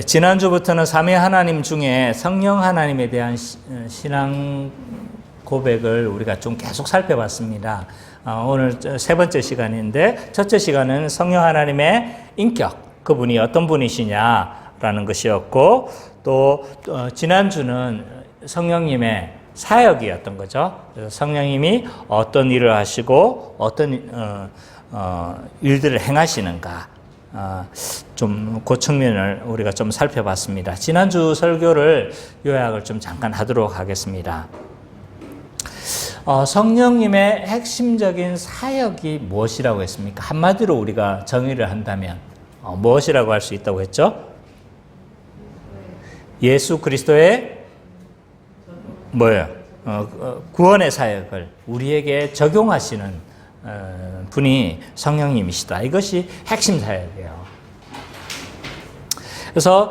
지난주부터는 삼위 하나님 중에 성령 하나님에 대한 신앙 고백을 우리가 좀 계속 살펴봤습니다. 오늘 세 번째 시간인데, 첫째 시간은 성령 하나님의 인격, 그분이 어떤 분이시냐라는 것이었고, 또 지난주는 성령님의 사역이었던 거죠. 그래서 성령님이 어떤 일을 하시고 어떤 일들을 행하시는가, 좀 그 측면을 우리가 좀 살펴봤습니다. 지난주 설교를 요약을 좀 잠깐 하도록 하겠습니다. 성령님의 핵심적인 사역이 무엇이라고 했습니까? 한마디로 우리가 정의를 한다면 무엇이라고 할 수 있다고 했죠? 예수 그리스도의 뭐예요? 구원의 사역을 우리에게 적용하시는 분이 성령님이시다. 이것이 핵심 사역이에요. 그래서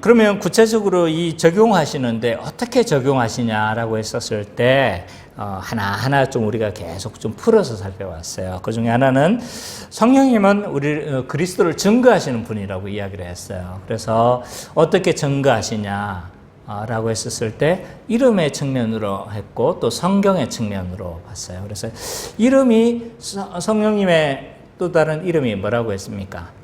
그러면 구체적으로 이 적용하시는데 어떻게 적용하시냐라고 했었을 때 하나하나 좀 우리가 계속 좀 풀어서 살펴봤어요. 그 중에 하나는 성령님은 우리 그리스도를 증거하시는 분이라고 이야기를 했어요. 그래서 어떻게 증거하시냐 라고 했었을 때 이름의 측면으로 했고 또 성경의 측면으로 봤어요. 그래서 이름이 성령님의 또 다른 이름이 뭐라고 했습니까?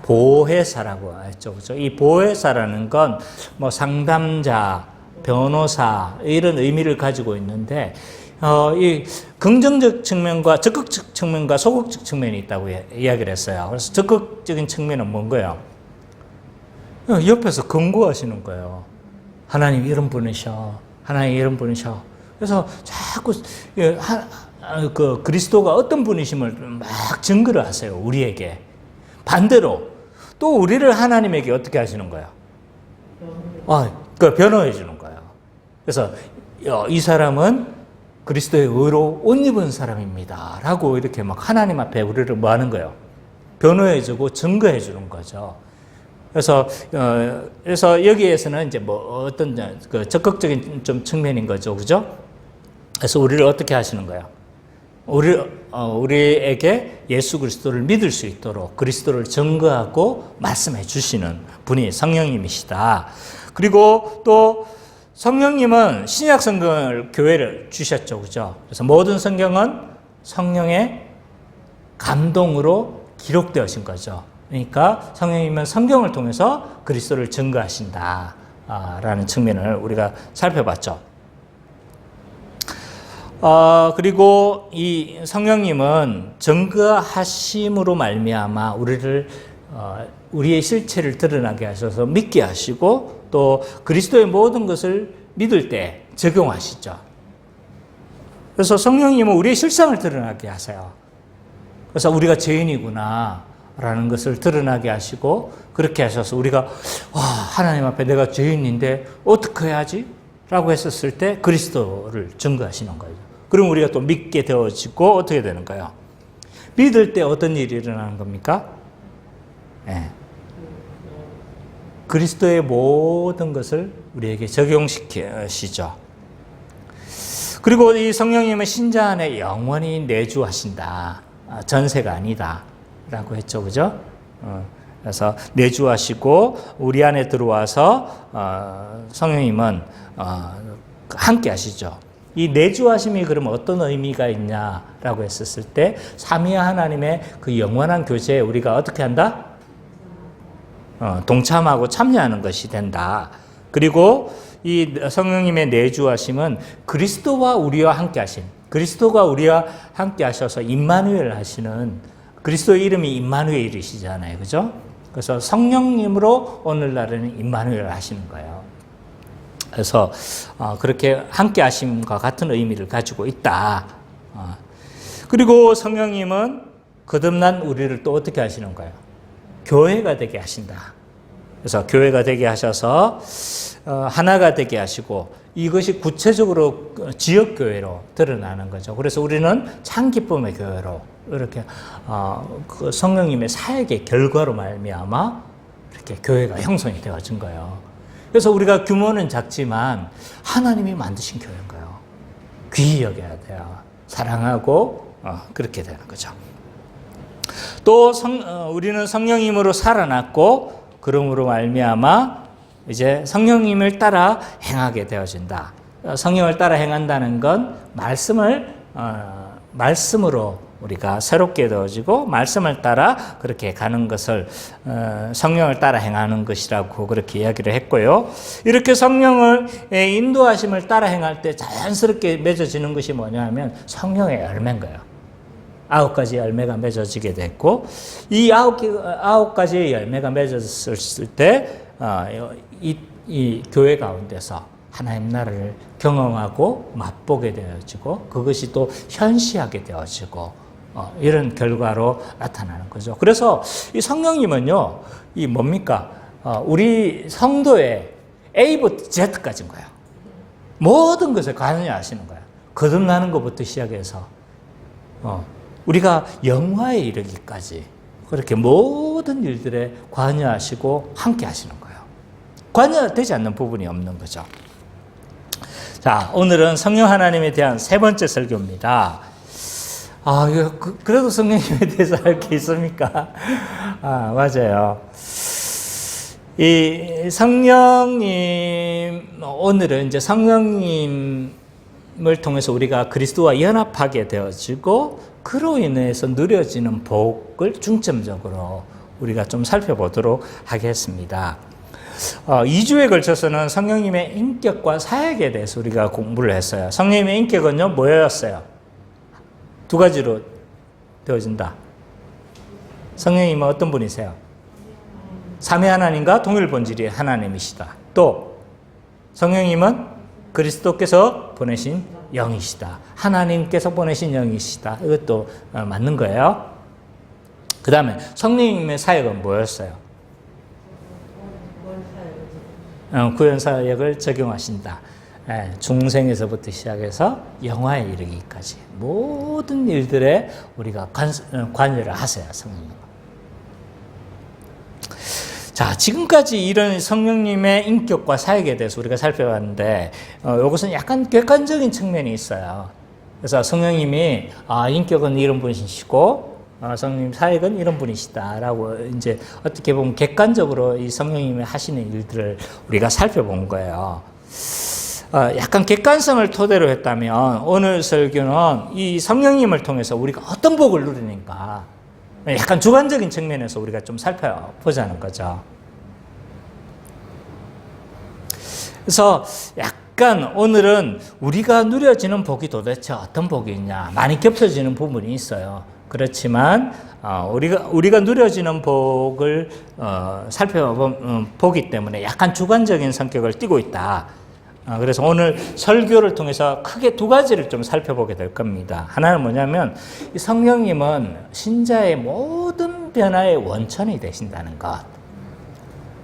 보혜사라고 했죠. 그렇죠? 이 보혜사라는 건 뭐 상담자, 변호사 이런 의미를 가지고 있는데 이 긍정적 측면과 적극적 측면과 소극적 측면이 있다고 이야기를 했어요. 그래서 적극적인 측면은 뭔가요? 옆에서 권고하시는 거예요. 하나님 이런 분이셔. 하나님 이런 분이셔. 그래서 자꾸 그 그리스도가 어떤 분이심을 막 증거를 하세요. 우리에게. 반대로 또 우리를 하나님에게 어떻게 하시는 거예요? 변호해 주는 거예요. 그래서 이 사람은 그리스도의 의로 옷 입은 사람입니다. 라고 이렇게 막 하나님 앞에 우리를 뭐 하는 거예요? 변호해 주고 증거해 주는 거죠. 그래서 여기에서는 이제 뭐 어떤 그 적극적인 좀 측면인 거죠. 그죠? 그래서 우리를 어떻게 하시는 거예요? 우리에게 예수 그리스도를 믿을 수 있도록 그리스도를 증거하고 말씀해 주시는 분이 성령님이시다. 그리고 또 성령님은 신약 성경을 교회를 주셨죠. 그죠? 그래서 모든 성경은 성령의 감동으로 기록되어진 거죠. 그러니까 성령님은 성경을 통해서 그리스도를 증거하신다 라는 측면을 우리가 살펴봤죠. 그리고 이 성령님은 증거하심으로 말미암아 우리의 실체를 드러나게 하셔서 믿게 하시고 또 그리스도의 모든 것을 믿을 때 적용하시죠. 그래서 성령님은 우리의 실상을 드러나게 하세요. 그래서 우리가 죄인이구나 라는 것을 드러나게 하시고 그렇게 하셔서 우리가 하나님 앞에 내가 죄인인데 어떻게 해야지? 라고 했었을 때 그리스도를 증거하시는 거예요. 그럼 우리가 또 믿게 되어지고 어떻게 되는 거예요? 믿을 때 어떤 일이 일어나는 겁니까? 네. 그리스도의 모든 것을 우리에게 적용시키시죠. 그리고 이 성령님은 신자 안에 영원히 내주하신다. 전세가 아니다. 라고 했죠. 그죠? 그래서 내주하시고 우리 안에 들어와서 성령님은 함께 하시죠. 이 내주하심이 그러면 어떤 의미가 있냐라고 했었을 때 삼위 하나님의 그 영원한 교제에 우리가 어떻게 한다? 동참하고 참여하는 것이 된다. 그리고 이 성령님의 내주하심은 그리스도와 우리와 함께 하심, 그리스도가 우리와 함께 하셔서 임마누엘 하시는 그리스도의 이름이 임마누엘이시잖아요. 그죠? 그래서 성령님으로 오늘날에는 임마누엘 하시는 거예요. 그래서 그렇게 함께 하심과 같은 의미를 가지고 있다. 그리고 성령님은 거듭난 우리를 또 어떻게 하시는 거예요? 교회가 되게 하신다. 그래서 교회가 되게 하셔서 하나가 되게 하시고 이것이 구체적으로 지역교회로 드러나는 거죠. 그래서 우리는 참 기쁨의 교회로 이렇게 그 성령님의 사역의 결과로 말미암아 이렇게 교회가 형성이 되어진 거예요. 그래서 우리가 규모는 작지만 하나님이 만드신 교회인 거예요. 귀히 여겨야 돼요. 사랑하고 그렇게 되는 거죠. 또 우리는 성령님으로 살아났고 그러므로 말미암아 이제 성령님을 따라 행하게 되어진다. 성령을 따라 행한다는 건 말씀으로 우리가 새롭게 되어지고 말씀을 따라 그렇게 가는 것을 성령을 따라 행하는 것이라고 그렇게 이야기를 했고요. 이렇게 성령을 인도하심을 따라 행할 때 자연스럽게 맺어지는 것이 뭐냐 하면 성령의 열매인 거예요. 9가지 열매가 맺어지게 됐고 이 9가지의 열매가 맺어졌을 때 이 교회 가운데서 하나님 나라를 경험하고 맛보게 되어지고 그것이 또 현시하게 되어지고 이런 결과로 나타나는 거죠. 그래서 이 성령님은요, 이 뭡니까? 우리 성도의 A부터 Z까지인 거예요. 모든 것에 관여하시는 거예요. 거듭나는 것부터 시작해서 우리가 영화에 이르기까지 그렇게 모든 일들에 관여하시고 함께 하시는 거예요. 관여되지 않는 부분이 없는 거죠. 자, 오늘은 성령 하나님에 대한 세 번째 설교입니다. 그래도 성령님에 대해서 할 게 있습니까? 맞아요. 이 성령님, 오늘은 이제 성령님을 통해서 우리가 그리스도와 연합하게 되어지고, 그로 인해서 누려지는 복을 중점적으로 우리가 좀 살펴보도록 하겠습니다. 2주에 걸쳐서는 성령님의 인격과 사역에 대해서 우리가 공부를 했어요. 성령님의 인격은요, 뭐였어요? 두 가지로 되어진다. 성령님은 어떤 분이세요? 삼위 하나님과 동일 본질이 하나님이시다. 또 성령님은 그리스도께서 보내신 영이시다. 하나님께서 보내신 영이시다. 이것도 맞는 거예요. 그 다음에 성령님의 사역은 뭐였어요? 구원 사역을 적용하신다. 중생에서부터 시작해서 영화에 이르기까지 모든 일들에 우리가 관여를 하세요, 성령님. 자, 지금까지 이런 성령님의 인격과 사역에 대해서 우리가 살펴봤는데, 이것은 약간 객관적인 측면이 있어요. 그래서 성령님이 인격은 이런 분이시고, 성령님 사역은 이런 분이시다라고 이제 어떻게 보면 객관적으로 이 성령님이 하시는 일들을 우리가 살펴본 거예요. 약간 객관성을 토대로 했다면 오늘 설교는 이 성령님을 통해서 우리가 어떤 복을 누리는가 약간 주관적인 측면에서 우리가 좀 살펴보자는 거죠. 그래서 약간 오늘은 우리가 누려지는 복이 도대체 어떤 복이 있냐 많이 겹쳐지는 부분이 있어요. 그렇지만 우리가 누려지는 복을 살펴보기 때문에 약간 주관적인 성격을 띠고 있다. 그래서 오늘 설교를 통해서 크게 두 가지를 좀 살펴보게 될 겁니다. 하나는 뭐냐면 이 성령님은 신자의 모든 변화의 원천이 되신다는 것.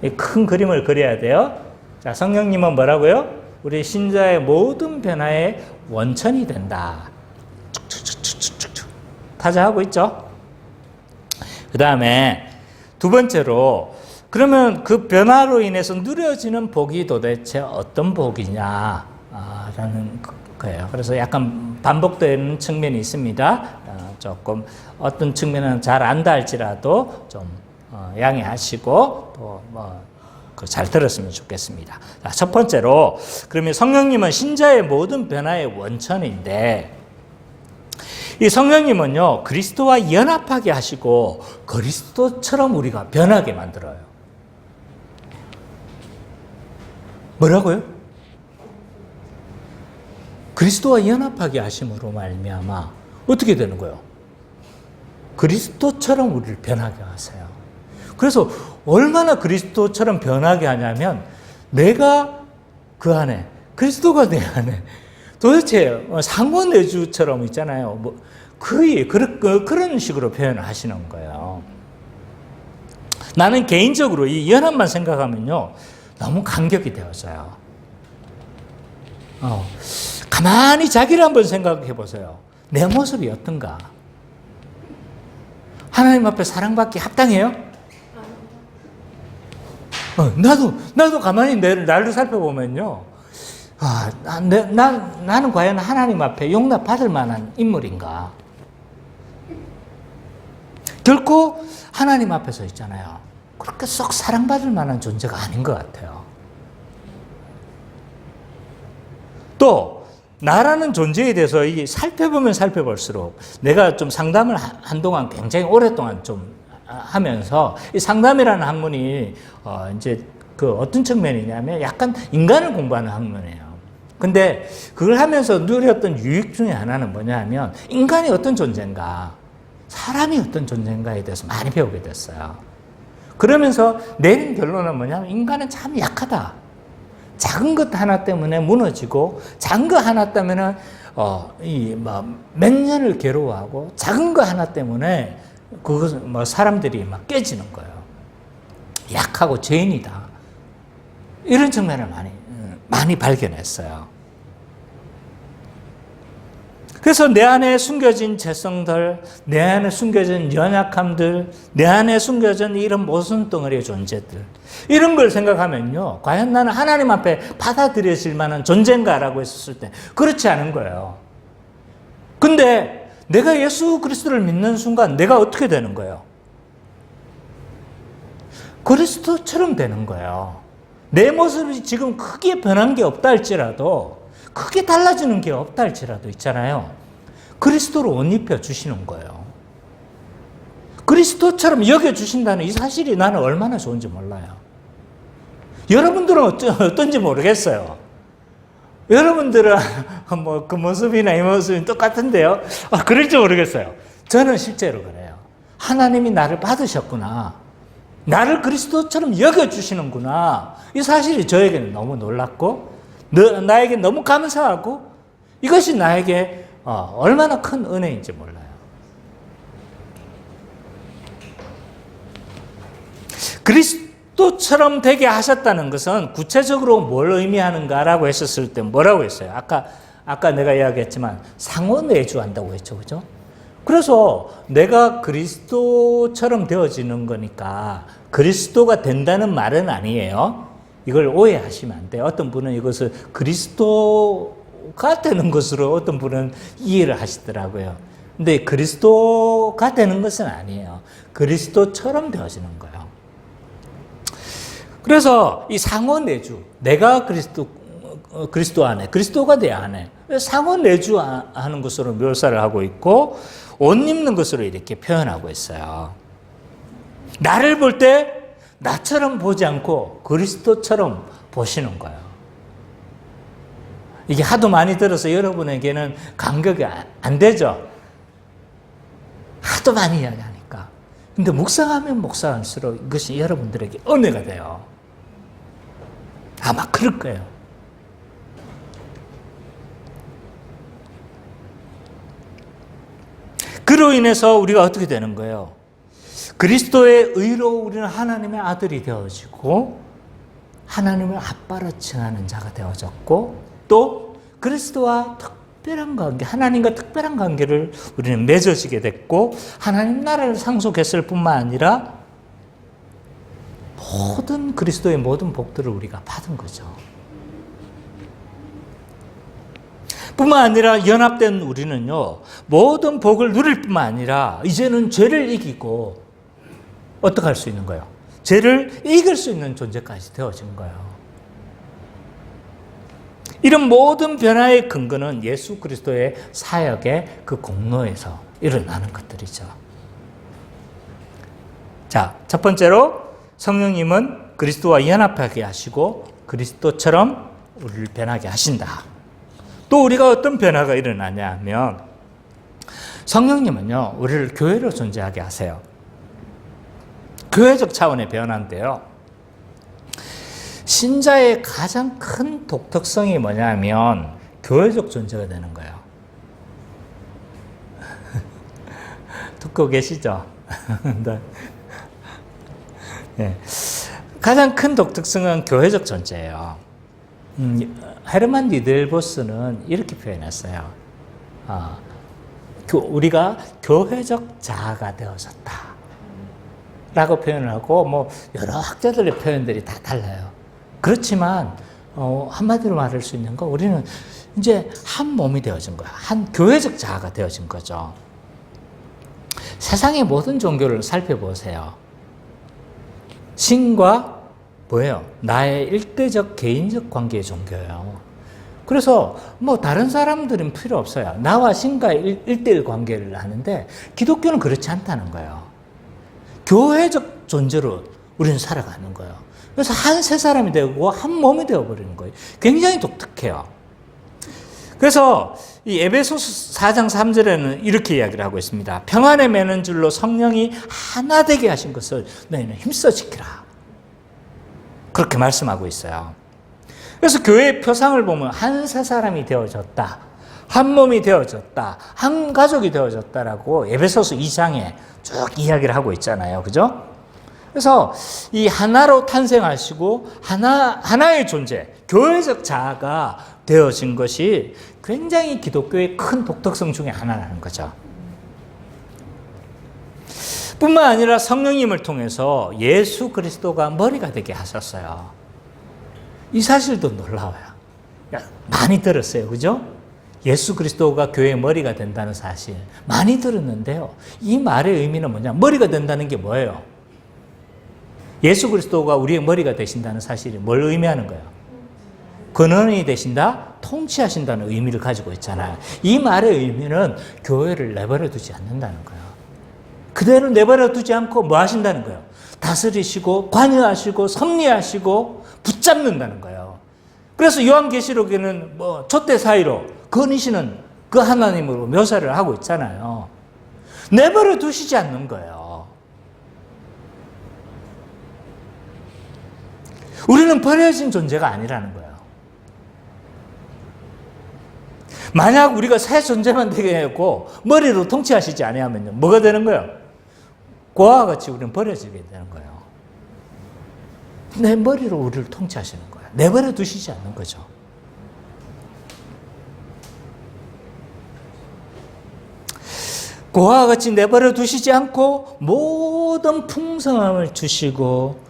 이 큰 그림을 그려야 돼요. 자, 성령님은 뭐라고요? 우리 신자의 모든 변화의 원천이 된다. 타자하고 있죠? 그 다음에 두 번째로 그러면 그 변화로 인해서 누려지는 복이 도대체 어떤 복이냐 라는 거예요. 그래서 약간 반복되는 측면이 있습니다. 조금 어떤 측면은 잘 안다 할지라도 좀 양해하시고 또 잘 들었으면 좋겠습니다. 자, 첫 번째로 그러면 성령님은 신자의 모든 변화의 원천인데 이 성령님은요 그리스도와 연합하게 하시고 그리스도처럼 우리가 변하게 만들어요. 뭐라고요? 그리스도와 연합하게 하심으로 말미암아 어떻게 되는 거예요? 그리스도처럼 우리를 변하게 하세요. 그래서 얼마나 그리스도처럼 변하게 하냐면 내가 그 안에 그리스도가 내 안에 도대체 상원내주처럼 있잖아요. 거의 그런 식으로 표현을 하시는 거예요. 나는 개인적으로 이 연합만 생각하면요 너무 간격이 되어져요. 가만히 자기를 한번 생각해 보세요. 내 모습이 어떤가? 하나님 앞에 사랑받기 합당해요? 나도 가만히 나를 살펴보면요. 나는 과연 하나님 앞에 용납받을 만한 인물인가? 결코 하나님 앞에서 있잖아요. 그렇게 썩 사랑받을 만한 존재가 아닌 것 같아요. 또 나라는 존재에 대해서 이게 살펴보면 살펴볼수록 내가 좀 상담을 한동안 굉장히 오랫동안 좀 하면서 이 상담이라는 학문이 이제 그 어떤 측면이냐면 약간 인간을 공부하는 학문이에요. 근데 그걸 하면서 누렸던 유익 중에 하나는 뭐냐면 인간이 어떤 존재인가, 사람이 어떤 존재인가에 대해서 많이 배우게 됐어요. 그러면서 내린 결론은 뭐냐면 인간은 참 약하다. 작은 것 하나 때문에 무너지고 작은 거 하나 때문에 몇 년을 괴로워하고 작은 거 하나 때문에 그것은 사람들이 막 깨지는 거예요. 약하고 죄인이다. 이런 측면을 많이 발견했어요. 그래서 내 안에 숨겨진 죄성들, 내 안에 숨겨진 연약함들, 내 안에 숨겨진 이런 모순덩어리의 존재들, 이런 걸 생각하면요, 과연 나는 하나님 앞에 받아들여질 만한 존재인가라고 했었을 때 그렇지 않은 거예요. 근데 내가 예수 그리스도를 믿는 순간 내가 어떻게 되는 거예요? 그리스도처럼 되는 거예요. 내 모습이 지금 크게 변한 게 없다 할지라도, 크게 달라지는 게 없다 할지라도 있잖아요. 그리스도로 옷 입혀 주시는 거예요. 그리스도처럼 여겨주신다는 이 사실이 나는 얼마나 좋은지 몰라요. 여러분들은 어떤지 모르겠어요. 여러분들은 그 모습이나 이 모습이 똑같은데요. 그럴지 모르겠어요. 저는 실제로 그래요. 하나님이 나를 받으셨구나. 나를 그리스도처럼 여겨주시는구나. 이 사실이 저에게는 너무 놀랍고, 나에게 너무 감사하고, 이것이 나에게 얼마나 큰 은혜인지 몰라요. 그리스도처럼 되게 하셨다는 것은 구체적으로 뭘 의미하는가라고 했었을 때 뭐라고 했어요? 아까 내가 이야기했지만 상호내주한다고 했죠. 그죠? 그래서 내가 그리스도처럼 되어지는 거니까 그리스도가 된다는 말은 아니에요. 이걸 오해하시면 안 돼요. 어떤 분은 이것을 그리스도가 되는 것으로 어떤 분은 이해를 하시더라고요. 근데 그리스도가 되는 것은 아니에요. 그리스도처럼 되어지는 거예요. 그래서 이 상호내주, 내가 그리스도 안에, 그리스도가 내 안에 상호내주 하는 것으로 묘사를 하고 있고, 옷 입는 것으로 이렇게 표현하고 있어요. 나를 볼 때 나처럼 보지 않고 그리스도처럼 보시는 거예요. 이게 하도 많이 들어서 여러분에게는 감격이 안 되죠? 하도 많이 이야기하니까. 근데 묵상하면 묵상할수록 이것이 여러분들에게 은혜가 돼요. 아마 그럴 거예요. 그로 인해서 우리가 어떻게 되는 거예요? 그리스도의 의로 우리는 하나님의 아들이 되어지고 하나님을 아빠로 칭하는 자가 되어졌고, 또 그리스도와 특별한 관계, 하나님과 특별한 관계를 우리는 맺어지게 됐고, 하나님 나라를 상속했을 뿐만 아니라 모든 그리스도의 모든 복들을 우리가 받은 거죠. 뿐만 아니라 연합된 우리는요, 모든 복을 누릴 뿐만 아니라 이제는 죄를 이기고 어떻게 할 수 있는 거예요? 죄를 이길 수 있는 존재까지 되어진 거예요. 이런 모든 변화의 근거는 예수 그리스도의 사역의 그 공로에서 일어나는 것들이죠. 자, 첫 번째로 성령님은 그리스도와 연합하게 하시고 그리스도처럼 우리를 변하게 하신다. 또 우리가 어떤 변화가 일어나냐 하면, 성령님은요, 우리를 교회로 존재하게 하세요. 교회적 차원의 변화인데요, 신자의 가장 큰 독특성이 뭐냐면 교회적 존재가 되는 거예요. 듣고 계시죠? 네. 가장 큰 독특성은 교회적 존재예요. 헤르만 니델보스는 이렇게 표현했어요. 우리가 교회적 자아가 되어졌다 라고 표현을 하고, 여러 학자들의 표현들이 다 달라요. 그렇지만 한마디로 말할 수 있는 건 우리는 이제 한 몸이 되어진 거야. 한 교회적 자아가 되어진 거죠. 세상의 모든 종교를 살펴보세요. 신과 뭐예요? 나의 일대적 개인적 관계의 종교예요. 그래서 뭐 다른 사람들은 필요 없어요. 나와 신과의 일대일 관계를 하는데 기독교는 그렇지 않다는 거예요. 교회적 존재로 우리는 살아가는 거예요. 그래서 한 세 사람이 되고 한 몸이 되어버리는 거예요. 굉장히 독특해요. 그래서 이 에베소서 4장 3절에는 이렇게 이야기를 하고 있습니다. 평안에 매는 줄로 성령이 하나 되게 하신 것을 너희는 힘써 지키라. 그렇게 말씀하고 있어요. 그래서 교회의 표상을 보면 한 세 사람이 되어졌다. 한 몸이 되어졌다. 한 가족이 되어졌다라고 에베소서 2장에 쭉 이야기를 하고 있잖아요. 그죠? 그래서 이 하나로 탄생하시고 하나의 존재, 교회적 자아가 되어진 것이 굉장히 기독교의 큰 독특성 중에 하나라는 거죠. 뿐만 아니라 성령님을 통해서 예수 그리스도가 머리가 되게 하셨어요. 이 사실도 놀라워요. 많이 들었어요. 그죠? 예수 그리스도가 교회의 머리가 된다는 사실 많이 들었는데요. 이 말의 의미는 뭐냐? 머리가 된다는 게 뭐예요? 예수 그리스도가 우리의 머리가 되신다는 사실이 뭘 의미하는 거예요? 근원이 되신다? 통치하신다는 의미를 가지고 있잖아요. 이 말의 의미는 교회를 내버려 두지 않는다는 거예요. 그대로 내버려 두지 않고 뭐 하신다는 거예요? 다스리시고 관여하시고 섭리하시고 붙잡는다는 거예요. 그래서 요한계시록에는 뭐 촛대 사이로 거니시는 그 하나님으로 묘사를 하고 있잖아요. 내버려 두시지 않는 거예요. 우리는 버려진 존재가 아니라는 거예요. 만약 우리가 새 존재만 되게 했고 머리로 통치하시지 아니하면요, 뭐가 되는 거예요? 고아와 같이 우리는 버려지게 되는 거예요. 내 머리로 우리를 통치하시는 거예요. 내버려 두시지 않는 거죠. 고아와 같이 내버려 두시지 않고 모든 풍성함을 주시고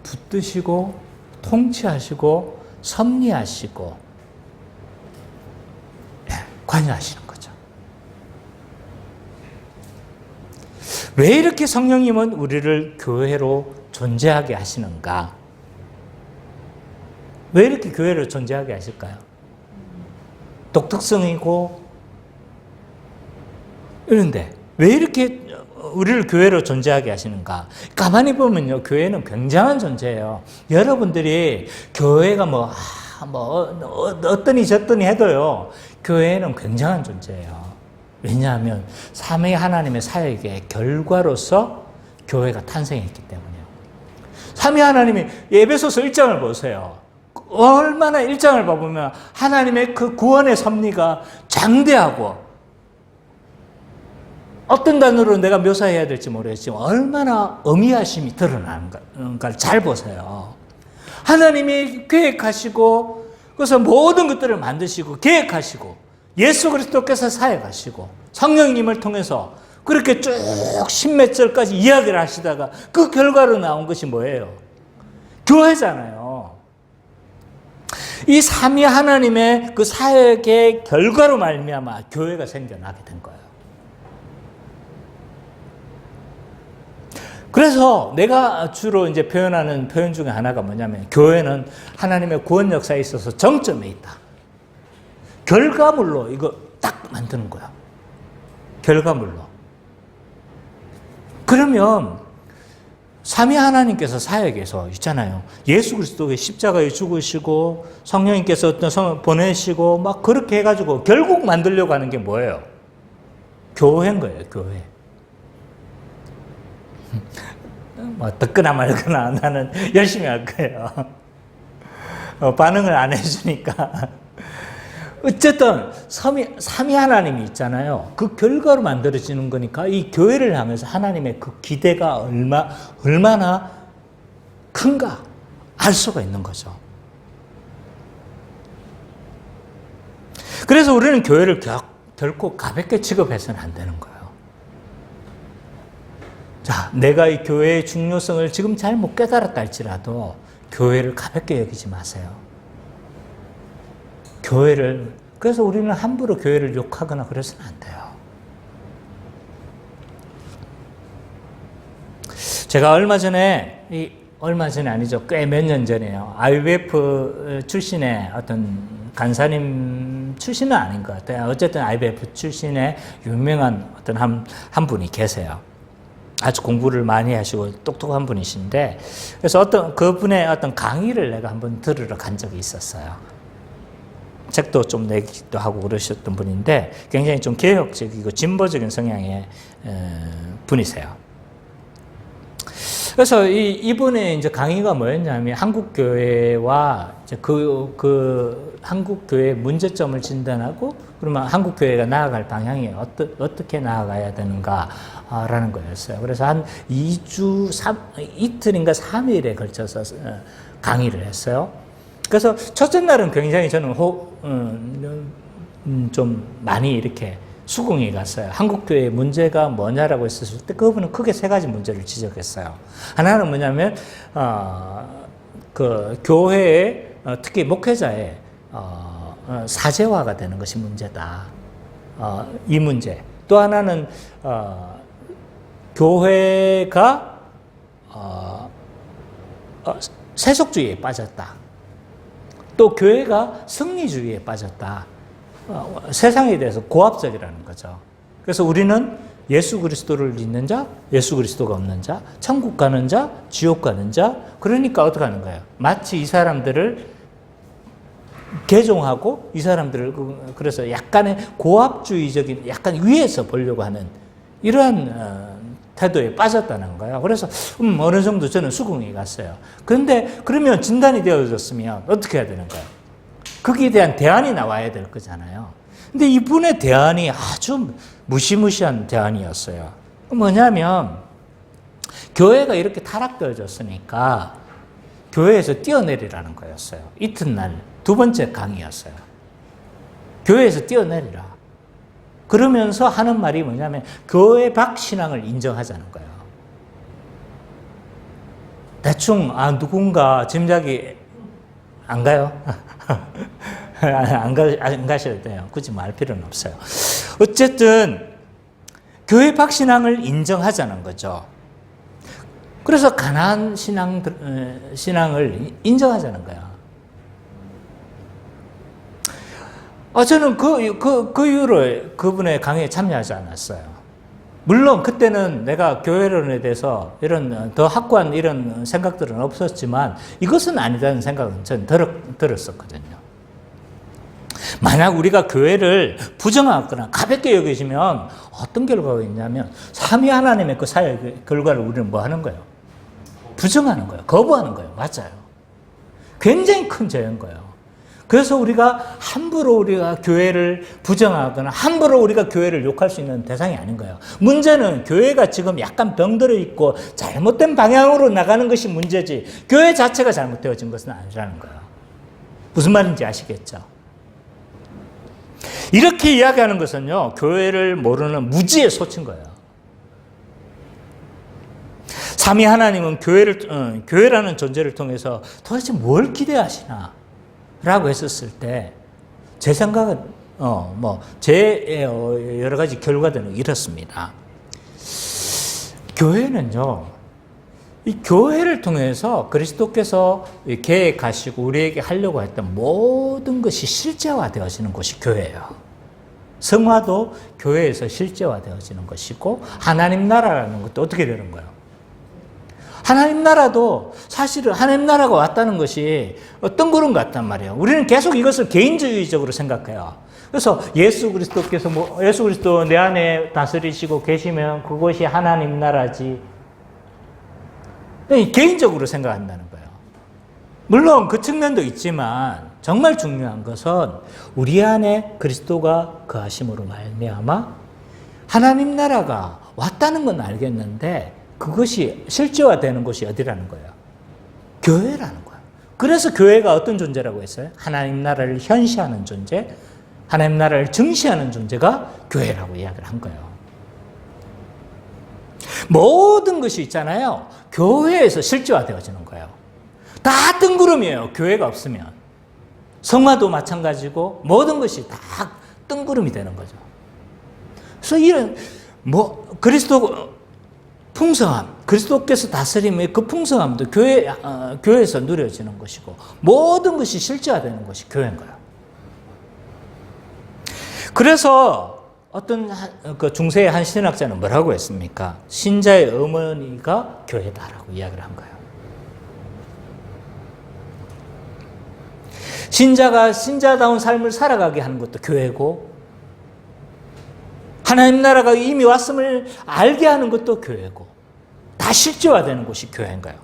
붙드시고 통치하시고 섭리하시고 관여하시는 거죠. 왜 이렇게 성령님은 우리를 교회로 존재하게 하시는가? 왜 이렇게 교회로 존재하게 하실까요? 독특성이고 이런데 왜 이렇게 우리를 교회로 존재하게 하시는가? 가만히 보면요, 교회는 굉장한 존재예요. 여러분들이 교회가 어떠니 저떠니 해도요, 교회는 굉장한 존재예요. 왜냐하면 삼위 하나님의 사역의 결과로서 교회가 탄생했기 때문이에요. 삼위 하나님이 에베소서 1장을 보세요. 얼마나 1장을 봐보면 하나님의 그 구원의 섭리가 장대하고, 어떤 단어로 내가 묘사해야 될지 모르겠지만 얼마나 어미하심이 드러나는가를 잘 보세요. 하나님이 계획하시고, 그래서 모든 것들을 만드시고 계획하시고, 예수 그리스도께서 사역하시고, 성령님을 통해서 그렇게 쭉 십몇 절까지 이야기를 하시다가 그 결과로 나온 것이 뭐예요? 교회잖아요. 이 삼위 하나님의 그 사역의 결과로 말미암아 교회가 생겨나게 된 거예요. 그래서 내가 주로 이제 표현하는 표현 중에 하나가 뭐냐면, 교회는 하나님의 구원 역사에 있어서 정점에 있다. 결과물로 이거 딱 만드는 거야. 결과물로. 그러면 삼위 하나님께서 사역에서 있잖아요. 예수 그리스도의 십자가에 죽으시고 성령님께서 어떤 성을 보내시고 막 그렇게 해가지고 결국 만들려고 하는 게 뭐예요? 교회인 거예요. 교회. 뭐 듣거나 말거나 나는 열심히 할 거예요. 반응을 안 해주니까. 어쨌든 삼위 하나님이 있잖아요. 그 결과로 만들어지는 거니까 이 교회를 하면서 하나님의 그 기대가 얼마나 큰가 알 수가 있는 거죠. 그래서 우리는 교회를 결코 가볍게 취급해서는 안 되는 거예요. 자, 내가 이 교회의 중요성을 지금 잘 못 깨달았다 할지라도 교회를 가볍게 여기지 마세요. 그래서 우리는 함부로 교회를 욕하거나 그래서는 안 돼요. 제가 얼마 전에 얼마 전에 아니죠. 꽤 몇 년 전에요. IVF 출신의 어떤 간사님 출신은 아닌 것 같아요. 어쨌든 IVF 출신의 유명한 어떤 한 분이 계세요. 아주 공부를 많이 하시고 똑똑한 분이신데, 그래서 어떤 그분의 어떤 강의를 내가 한번 들으러 간 적이 있었어요. 책도 좀 내기도 하고 그러셨던 분인데, 굉장히 좀 개혁적이고 진보적인 성향의 분이세요. 그래서 이분의 이제 강의가 뭐였냐면, 한국교회와 이제 그 한국교회의 문제점을 진단하고, 그러면 한국교회가 나아갈 방향이 어떻게 나아가야 되는가라는 거였어요. 그래서 한 2주, 이틀인가 3일에 걸쳐서 강의를 했어요. 그래서 첫째 날은 굉장히 저는 좀 많이 이렇게 수긍이 갔어요. 한국교회의 문제가 뭐냐라고 했었을 때 그분은 크게 세 가지 문제를 지적했어요. 하나는 뭐냐면 그 교회의 특히 목회자의 사제화가 되는 것이 문제다. 이 문제. 또 하나는 교회가 세속주의에 빠졌다. 또 교회가 승리주의에 빠졌다. 세상에 대해서 고압적이라는 거죠. 그래서 우리는 예수 그리스도를 믿는 자, 예수 그리스도가 없는 자, 천국 가는 자, 지옥 가는 자. 그러니까 어떻게 하는 거예요? 마치 이 사람들을 개종하고 이 사람들을 그래서 약간의 고압주의적인, 약간 위에서 보려고 하는 이러한 태도에 빠졌다는 거예요. 그래서 어느 정도 저는 수긍이 갔어요. 그런데 그러면 진단이 되어졌으면 어떻게 해야 되는 거예요? 거기에 대한 대안이 나와야 될 거잖아요. 근데 이분의 대안이 아주 무시무시한 대안이었어요. 뭐냐면 교회가 이렇게 타락되어졌으니까 교회에서 뛰어내리라는 거였어요. 이튿날 두 번째 강의였어요. 교회에서 뛰어내리라. 그러면서 하는 말이 뭐냐면 교회 밖 신앙을 인정하자는 거예요. 대충 누군가 짐작이 안 가요? 안 가셔도 돼요. 굳이 말 필요는 없어요. 어쨌든 교회 밖 신앙을 인정하자는 거죠. 그래서 가나안 신앙을 인정하자는 거야. 저는 그 이후로 그분의 강의에 참여하지 않았어요. 물론 그때는 내가 교회론에 대해서 이런 더 확고한 이런 생각들은 없었지만 이것은 아니다는 생각은 저는 들었었거든요. 만약 우리가 교회를 부정하거나 가볍게 여기시면 어떤 결과가 있냐면 삼위 하나님의 그 사역의 결과를 우리는 뭐 하는 거예요? 부정하는 거예요. 거부하는 거예요. 맞아요. 굉장히 큰 죄인 거예요. 그래서 우리가 함부로 우리가 교회를 부정하거나 함부로 우리가 교회를 욕할 수 있는 대상이 아닌 거예요. 문제는 교회가 지금 약간 병들어 있고 잘못된 방향으로 나가는 것이 문제지 교회 자체가 잘못되어진 것은 아니라는 거예요. 무슨 말인지 아시겠죠? 이렇게 이야기하는 것은요, 교회를 모르는 무지의 소치인 거예요. 삼위 하나님은 교회라는 존재를 통해서 도대체 뭘 기대하시나? 라고 했었을 때, 제 생각은, 제 여러 가지 결과들은 이렇습니다. 교회는요, 이 교회를 통해서 그리스도께서 계획하시고 우리에게 하려고 했던 모든 것이 실제화되어지는 곳이 교회예요. 성화도 교회에서 실제화되어지는 것이고, 하나님 나라라는 것도 어떻게 되는 거예요? 하나님 나라도 사실은 하나님 나라가 왔다는 것이 뜬구름 같단 말이에요. 우리는 계속 이것을 개인주의적으로 생각해요. 그래서 예수 그리스도께서 예수 그리스도 내 안에 다스리시고 계시면 그것이 하나님 나라지. 개인적으로 생각한다는 거예요. 물론 그 측면도 있지만 정말 중요한 것은 우리 안에 그리스도가 거하심으로 말미암아 하나님 나라가 왔다는 건 알겠는데 그것이 실제화되는 곳이 어디라는 거예요? 교회라는 거예요. 그래서 교회가 어떤 존재라고 했어요? 하나님 나라를 현시하는 존재, 하나님 나라를 증시하는 존재가 교회라고 이야기를 한 거예요. 모든 것이 있잖아요. 교회에서 실제화되어지는 거예요. 다 뜬구름이에요. 교회가 없으면. 성화도 마찬가지고 모든 것이 다 뜬구름이 되는 거죠. 그래서 이런 그리스도 풍성함, 그리스도께서 다스림의 그 풍성함도 교회에서 누려지는 것이고 모든 것이 실제화되는 것이 교회인 거예요. 그래서 어떤 그 중세의 한 신학자는 뭐라고 했습니까? 신자의 어머니가 교회다라고 이야기를 한 거예요. 신자가 신자다운 삶을 살아가게 하는 것도 교회고, 하나님 나라가 이미 왔음을 알게 하는 것도 교회고, 다 실제화되는 곳이 교회인 거예요.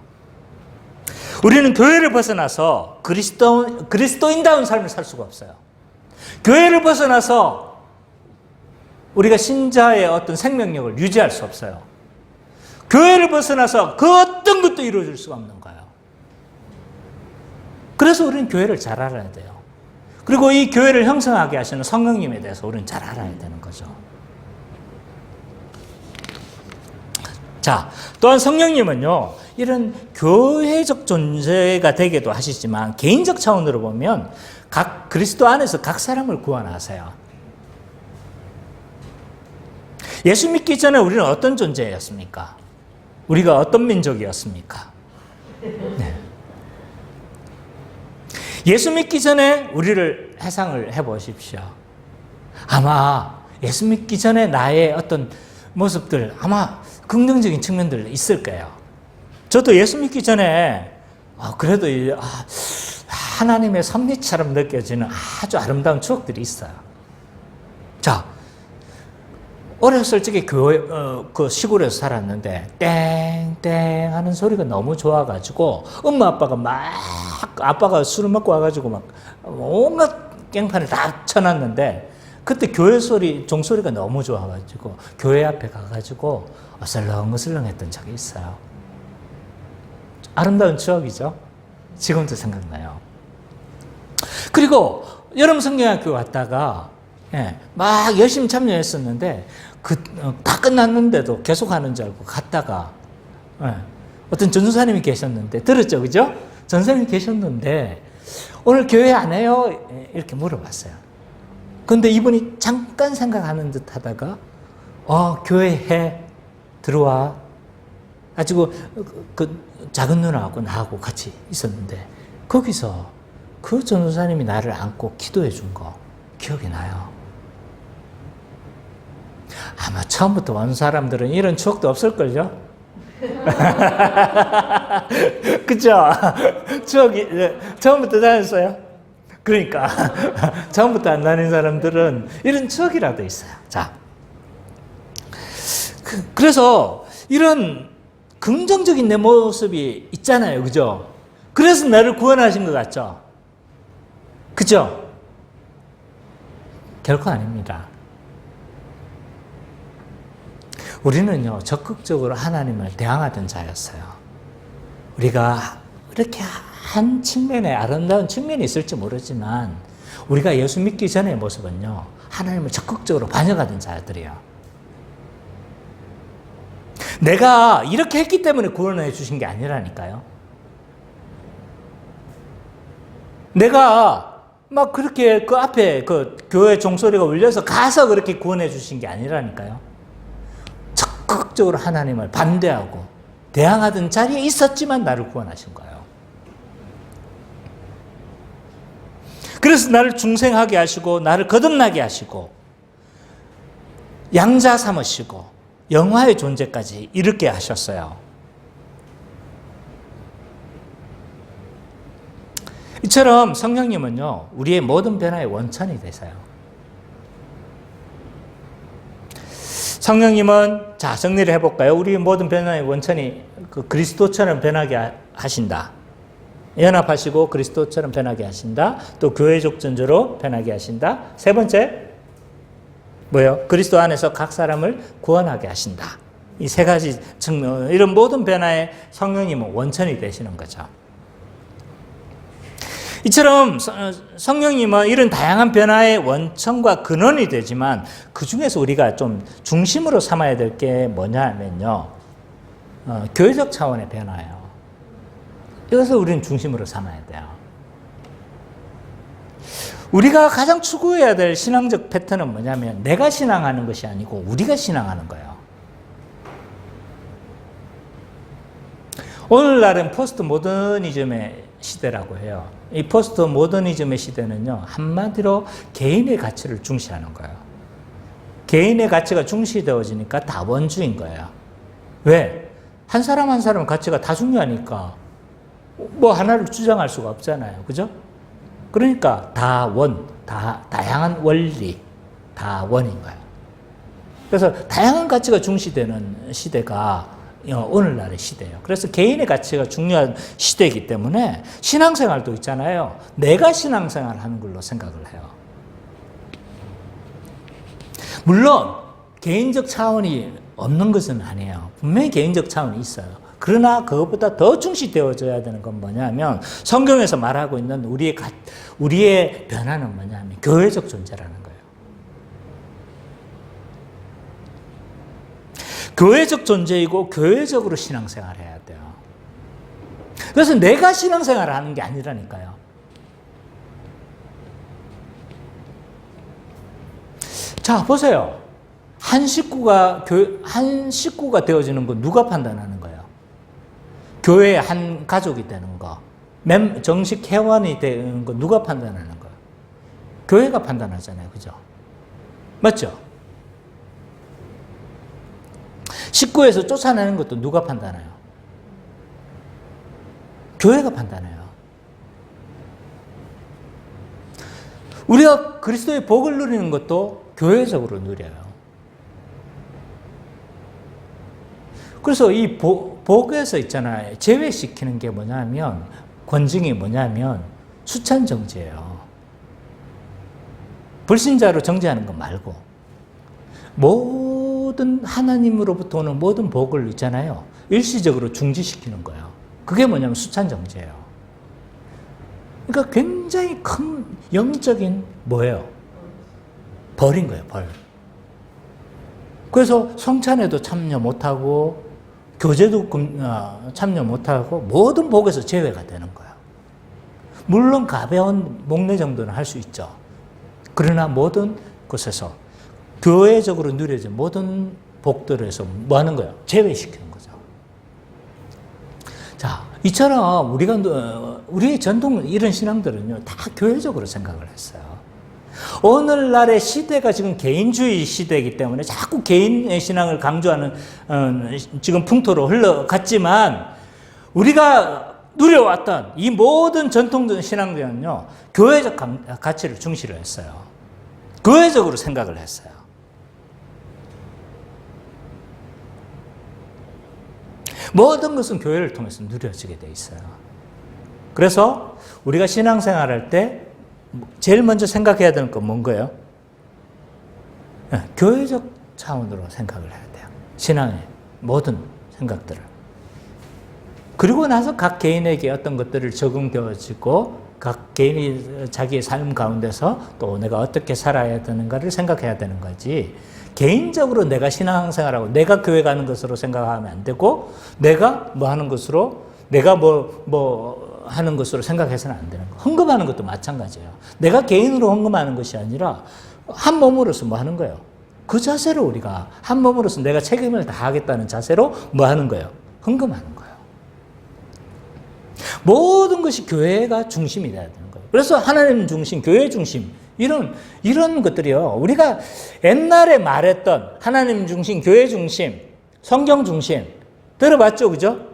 우리는 교회를 벗어나서 그리스도인다운 삶을 살 수가 없어요. 교회를 벗어나서 우리가 신자의 어떤 생명력을 유지할 수 없어요. 교회를 벗어나서 그 어떤 것도 이루어질 수가 없는 거예요. 그래서 우리는 교회를 잘 알아야 돼요. 그리고 이 교회를 형성하게 하시는 성령님에 대해서 우리는 잘 알아야 되는 거죠. 자, 또한 성령님은요, 이런 교회적 존재가 되게도 하시지만 개인적 차원으로 보면 각 그리스도 안에서 각 사람을 구원하세요. 예수 믿기 전에 우리는 어떤 존재였습니까? 우리가 어떤 민족이었습니까? 네. 예수 믿기 전에 우리를 회상을 해보십시오. 아마 예수 믿기 전에 나의 어떤 모습들, 아마 긍정적인 측면들 있을 거예요. 저도 예수 믿기 전에 그래도 하나님의 섭리처럼 느껴지는 아주 아름다운 추억들이 있어요. 자, 어렸을 적에 그 시골에서 살았는데 땡땡 하는 소리가 너무 좋아가지고 엄마 아빠가 아빠가 술을 먹고 와가지고 막 온갖 깽판을 다 쳐놨는데, 그때 교회 소리, 종소리가 너무 좋아가지고 교회 앞에 가가지고 어슬렁어슬렁 적이 있어요. 아름다운 추억이죠. 지금도 생각나요. 그리고 여름 성경학교 왔다가 막 열심히 참여했었는데 다 끝났는데도 계속 하는 줄 알고 갔다가 어떤 전도사님이 계셨는데, 들었죠, 그죠? 전도사님이 계셨는데 오늘 교회 안 해요? 이렇게 물어봤어요. 근데 이분이 잠깐 생각하는 듯 하다가 교회 해, 들어와. 가지고 그 작은 누나하고 나하고 같이 있었는데 거기서 그 전도사님이 나를 안고 기도해 준 거 기억이 나요. 아마 처음부터 온 사람들은 이런 추억도 없을걸요? 그죠? 추억이 처음부터 다녔어요? 그러니까 처음부터 안 다닌 사람들은 이런 추억이라도 있어요. 자, 그래서 이런 긍정적인 내 모습이 있잖아요, 그죠? 그래서 나를 구원하신 것 같죠? 그죠? 결코 아닙니다. 우리는요, 적극적으로 하나님을 대항하던 자였어요. 우리가 이렇게 한 측면에 아름다운 측면이 있을지 모르지만 우리가 예수 믿기 전의 모습은요, 하나님을 적극적으로 반역하던 자들이에요. 내가 이렇게 했기 때문에 구원해 주신 게 아니라니까요. 내가 막 그렇게 그 앞에 그 교회 종소리가 울려서 가서 그렇게 구원해 주신 게 아니라니까요. 적극적으로 하나님을 반대하고 대항하던 자리에 있었지만 나를 구원하신 거예요. 그래서 나를 중생하게 하시고 나를 거듭나게 하시고 양자 삼으시고 영화의 존재까지 이르게 하셨어요. 이처럼 성령님은요, 우리의 모든 변화의 원천이 되세요. 성령님은, 자, 정리를 해볼까요? 우리의 모든 변화의 원천이 그 그리스도처럼 변하게 하신다. 연합하시고 그리스도처럼 변하게 하신다. 또 교회적 존재로 변하게 하신다. 세 번째, 뭐요? 그리스도 안에서 각 사람을 구원하게 하신다. 이 세 가지 측면, 이런 모든 변화의 성령님은 원천이 되시는 거죠. 이처럼 성령님은 이런 다양한 변화의 원천과 근원이 되지만 그 중에서 우리가 좀 중심으로 삼아야 될 게 뭐냐면요, 교회적 차원의 변화예요. 이것을 우리는 중심으로 삼아야 돼요. 우리가 가장 추구해야 될 신앙적 패턴은 뭐냐면 내가 신앙하는 것이 아니고 우리가 신앙하는 거예요. 오늘날은 포스트 모더니즘의 시대라고 해요. 이 포스트 모더니즘의 시대는요, 한마디로 개인의 가치를 중시하는 거예요. 개인의 가치가 중시되어지니까 다원주의인 거예요. 왜? 한 사람 한 사람 가치가 다 중요하니까 뭐 하나를 주장할 수가 없잖아요. 그죠? 그러니까 다양한 원리, 다원인 거예요. 그래서 다양한 가치가 중시되는 시대가 오늘날의 시대예요. 그래서 개인의 가치가 중요한 시대이기 때문에 신앙생활도 있잖아요. 내가 신앙생활 하는 걸로 생각을 해요. 물론 개인적 차원이 없는 것은 아니에요. 분명히 개인적 차원이 있어요. 그러나 그것보다 더 중시되어져야 되는 건 뭐냐면 성경에서 말하고 있는 우리의 변화는 뭐냐면 교회적 존재라는 거예요. 교회적 존재이고 교회적으로 신앙생활을 해야 돼요. 그래서 내가 신앙생활을 하는 게 아니라니까요. 자, 보세요. 한 식구가 되어지는 거 누가 판단하는 거예요? 교회의 한 가족이 되는 거, 정식 회원이 되는 거 누가 판단하는 거예요? 교회가 판단하잖아요. 그죠? 맞죠? 식구에서 쫓아내는 것도 누가 판단해요? 교회가 판단해요. 우리가 그리스도의 복을 누리는 것도 교회적으로 누려요. 그래서 이 복에서 있잖아요. 제외시키는 게 뭐냐면, 권징이 뭐냐면 수찬정제예요. 불신자로 정죄하는 거 말고 모든 하나님으로부터 오는 모든 복을 있잖아요. 일시적으로 중지시키는 거예요. 그게 뭐냐면 수찬정제예요. 그러니까 굉장히 큰 영적인 뭐예요? 벌인 거예요, 벌. 그래서 성찬에도 참여 못하고 교제도 참여 못하고 모든 복에서 제외가 되는 거예요. 물론 가벼운 목례 정도는 할 수 있죠. 그러나 모든 곳에서 교회적으로 누려진 모든 복들에서 뭐 하는 거예요? 제외시키는 거죠. 자, 이처럼 우리의 전통 이런 신앙들은요, 다 교회적으로 생각을 했어요. 오늘날의 시대가 지금 개인주의 시대이기 때문에 자꾸 개인의 신앙을 강조하는 지금 풍토로 흘러갔지만 우리가 누려왔던 이 모든 전통 신앙들은요, 교회적 가치를 중시를 했어요. 교회적으로 생각을 했어요. 모든 것은 교회를 통해서 누려지게 돼 있어요. 그래서 우리가 신앙생활할 때 제일 먼저 생각해야 되는 건 뭔가요? 교회적 차원으로 생각을 해야 돼요. 신앙의 모든 생각들을. 그리고 나서 각 개인에게 어떤 것들을 적용되어지고 각 개인이 자기의 삶 가운데서 또 내가 어떻게 살아야 되는가를 생각해야 되는 거지. 개인적으로 내가 신앙생활하고 내가 교회 가는 것으로 생각하면 안 되고 내가 뭐 하는 것으로 내가 뭐 하는 것으로 생각해서는 안 되는 거. 헌금하는 것도 마찬가지예요. 내가 개인으로 헌금하는 것이 아니라 한 몸으로서 뭐 하는 거예요? 그 자세로 우리가 한 몸으로서 내가 책임을 다하겠다는 자세로 뭐 하는 거예요? 헌금하는 거예요. 모든 것이 교회가 중심이 돼야 되는 거예요. 그래서 하나님 중심, 교회 중심 이런 것들이요. 우리가 옛날에 말했던 하나님 중심, 교회 중심, 성경 중심 들어봤죠, 그죠?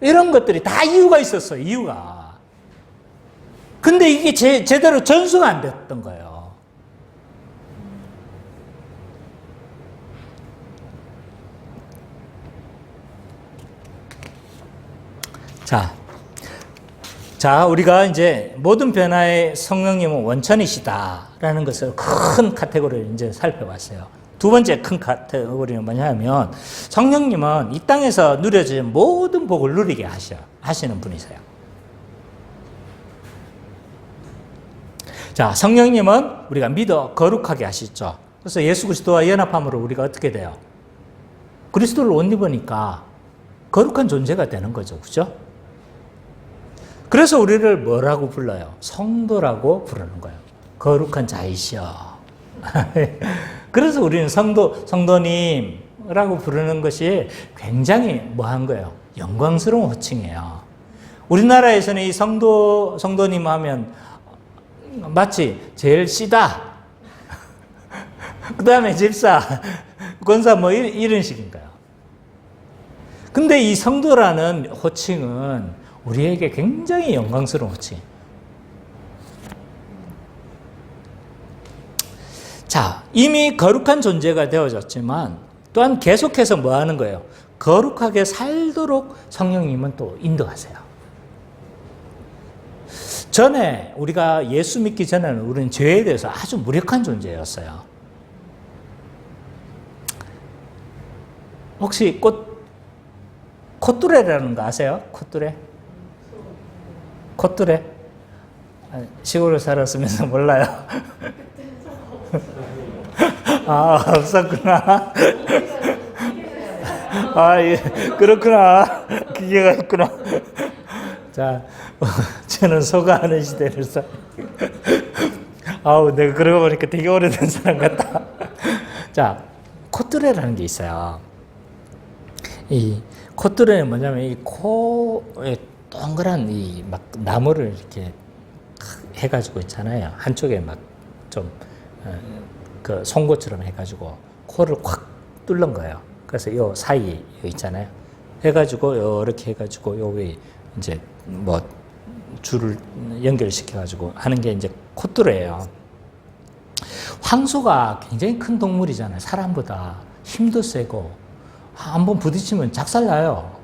이런 것들이 다 이유가 있었어요. 이유가. 근데 이게 제대로 전수가 안 됐던 거예요. 자, 우리가 이제 모든 변화의 성령님은 원천이시다라는 것을 큰 카테고리를 이제 살펴봤어요. 두 번째 큰 카테고리는 뭐냐면 성령님은 이 땅에서 누려진 모든 복을 누리게 하시는 분이세요. 자, 성령님은 우리가 믿어 거룩하게 하시죠. 그래서 예수 그리스도와 연합함으로 우리가 어떻게 돼요? 그리스도를 옷 입으니까 거룩한 존재가 되는 거죠. 그죠? 그래서 우리를 뭐라고 불러요? 성도라고 부르는 거예요. 거룩한 자이시여. 그래서 우리는 성도님이라고 부르는 것이 굉장히 뭐한 거예요? 영광스러운 호칭이에요. 우리나라에서는 이 성도님 하면 마치 제일 씨다. 그 다음에 집사, 권사 뭐 이런 식인가요? 근데 이 성도라는 호칭은 우리에게 굉장히 영광스러운 호칭. 자, 이미 거룩한 존재가 되어졌지만 또한 계속해서 뭐 하는 거예요? 거룩하게 살도록 성령님은 또 인도하세요. 전에 우리가 예수 믿기 전에는 우리는 죄에 대해서 아주 무력한 존재였어요. 혹시 콧뚜레라는 거 아세요? 콧뚜레? 콧뚜레? 시골에 살았으면서 몰라요. 아, 없었구나. 아, 예, 그렇구나. 기계가 있구나. 자, 저는 소가하는 시대를 아우, 내가 그러고 보니까 되게 오래된 사람 같다. 자, 콧뚜레라는 게 있어요. 이 콧뚜레는 뭐냐면 이 코에 동그란 이 막 나무를 이렇게 해가지고 있잖아요. 한쪽에 막 좀 그 송곳처럼 해가지고 코를 콱 뚫는 거예요. 그래서 요 사이 있잖아요. 해가지고 이렇게 해가지고 여기 이제 뭐 줄을 연결시켜가지고 하는 게 이제 콧뚜레예요. 황소가 굉장히 큰 동물이잖아요. 사람보다 힘도 세고 한번 부딪히면 작살나요.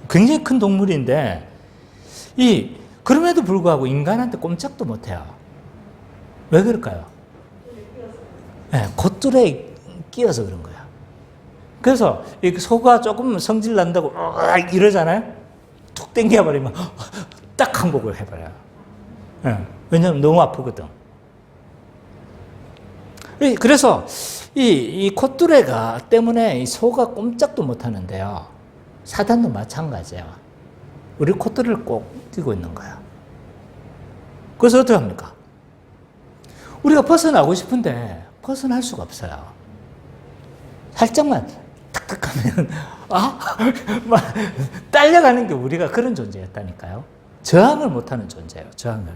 굉장히 큰 동물인데 그럼에도 불구하고 인간한테 꼼짝도 못해요. 왜 그럴까요? 네, 콧뚜레에 끼어서 그런 거야. 그래서 소가 조금 성질 난다고 이러잖아요. 툭 당겨버리면 딱 항복을 해버려요. 네, 왜냐하면 너무 아프거든. 그래서 이 콧뚜레가 때문에 이 소가 꼼짝도 못하는데요. 사단도 마찬가지예요. 우리 콧뚜레를 꼭 띄고 있는 거야. 그래서 어떻게 합니까? 우리가 벗어나고 싶은데 벗어날 수가 없어요. 살짝만 탁탁 하면 막 딸려가는 게 우리가 그런 존재였다니까요. 저항을 못하는 존재예요. 저항을.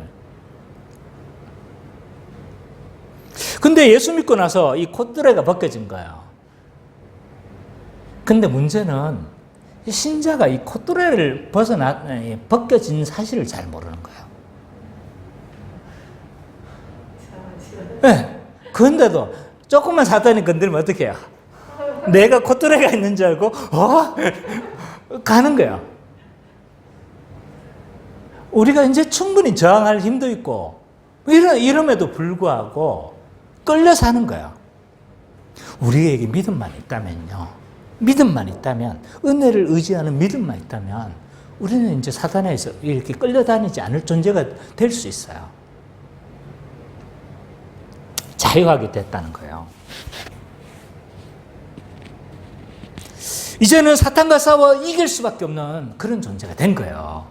근데 예수 믿고 나서 이 콧뚜레가 벗겨진 거예요. 근데 문제는 신자가 이 콧뚜레를 벗겨진 사실을 잘 모르는 거예요. 네. 그런데도 조금만 사단이 건드리면 어떻게 해요? 내가 콧뚜레가 있는 줄 알고 가는 거야. 우리가 이제 충분히 저항할 힘도 있고 이름에도 불구하고 끌려 사는 거야. 우리에게 믿음만 있다면요. 믿음만 있다면, 은혜를 의지하는 믿음만 있다면 우리는 이제 사단에서 이렇게 끌려다니지 않을 존재가 될 수 있어요. 자유하게 됐다는 거예요. 이제는 사탄과 싸워 이길 수밖에 없는 그런 존재가 된 거예요.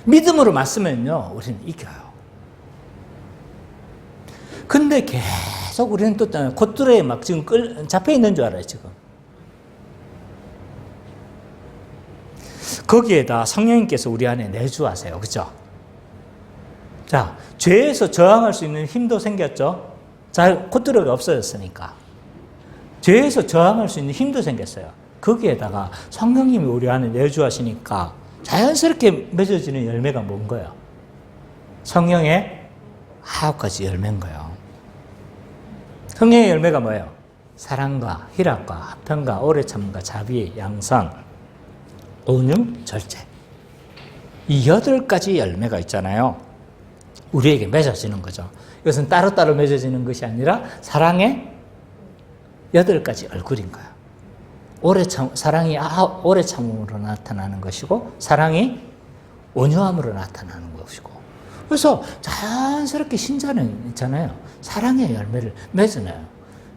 믿음으로 맞으면요, 우리는 이겨요. 근데 계속 우리는 또 콧뚜레에 막 지금 잡혀 있는 줄 알아요, 지금. 거기에다 성령님께서 우리 안에 내주하세요. 그죠? 자, 죄에서 저항할 수 있는 힘도 생겼죠? 자, 콧뚜레가 없어졌으니까. 죄에서 저항할 수 있는 힘도 생겼어요. 거기에다가 성령님이 우리 안에 내주하시니까 자연스럽게 맺어지는 열매가 뭔 거예요? 성령의 9가지 열매인 거예요. 성령의 열매가 뭐예요? 사랑과 희락과 화평과 오래 참음과 자비, 양선, 온유, 절제. 이 8가지 열매가 있잖아요. 우리에게 맺어지는 거죠. 이것은 따로따로 맺어지는 것이 아니라 사랑의 8가지 얼굴인 거예요. 사랑이 오래 참음으로 나타나는 것이고, 사랑이 온유함으로 나타나는 것이고. 그래서 자연스럽게 신자는 있잖아요. 사랑의 열매를 맺어내요.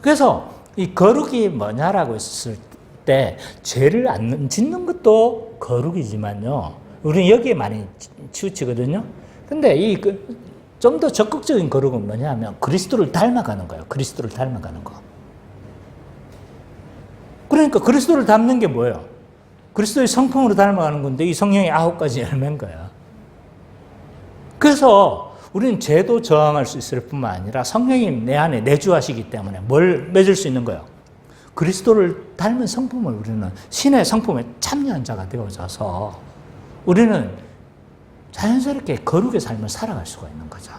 그래서 이 거룩이 뭐냐라고 했을 때, 죄를 안 짓는 것도 거룩이지만요. 우리는 여기에 많이 치우치거든요. 근데 좀 더 적극적인 거룩은 뭐냐면 그리스도를 닮아가는 거예요. 그리스도를 닮아가는 거. 그러니까 그리스도를 닮는 게 뭐예요? 그리스도의 성품으로 닮아가는 건데 이 성령의 9가지 열매인 거야. 그래서 우리는 죄도 저항할 수 있을 뿐만 아니라 성령이 내 안에 내주하시기 때문에 뭘 맺을 수 있는 거예요? 그리스도를 닮은 성품을 우리는 신의 성품에 참여한 자가 되어져서 우리는 자연스럽게 거룩의 삶을 살아갈 수가 있는 거죠.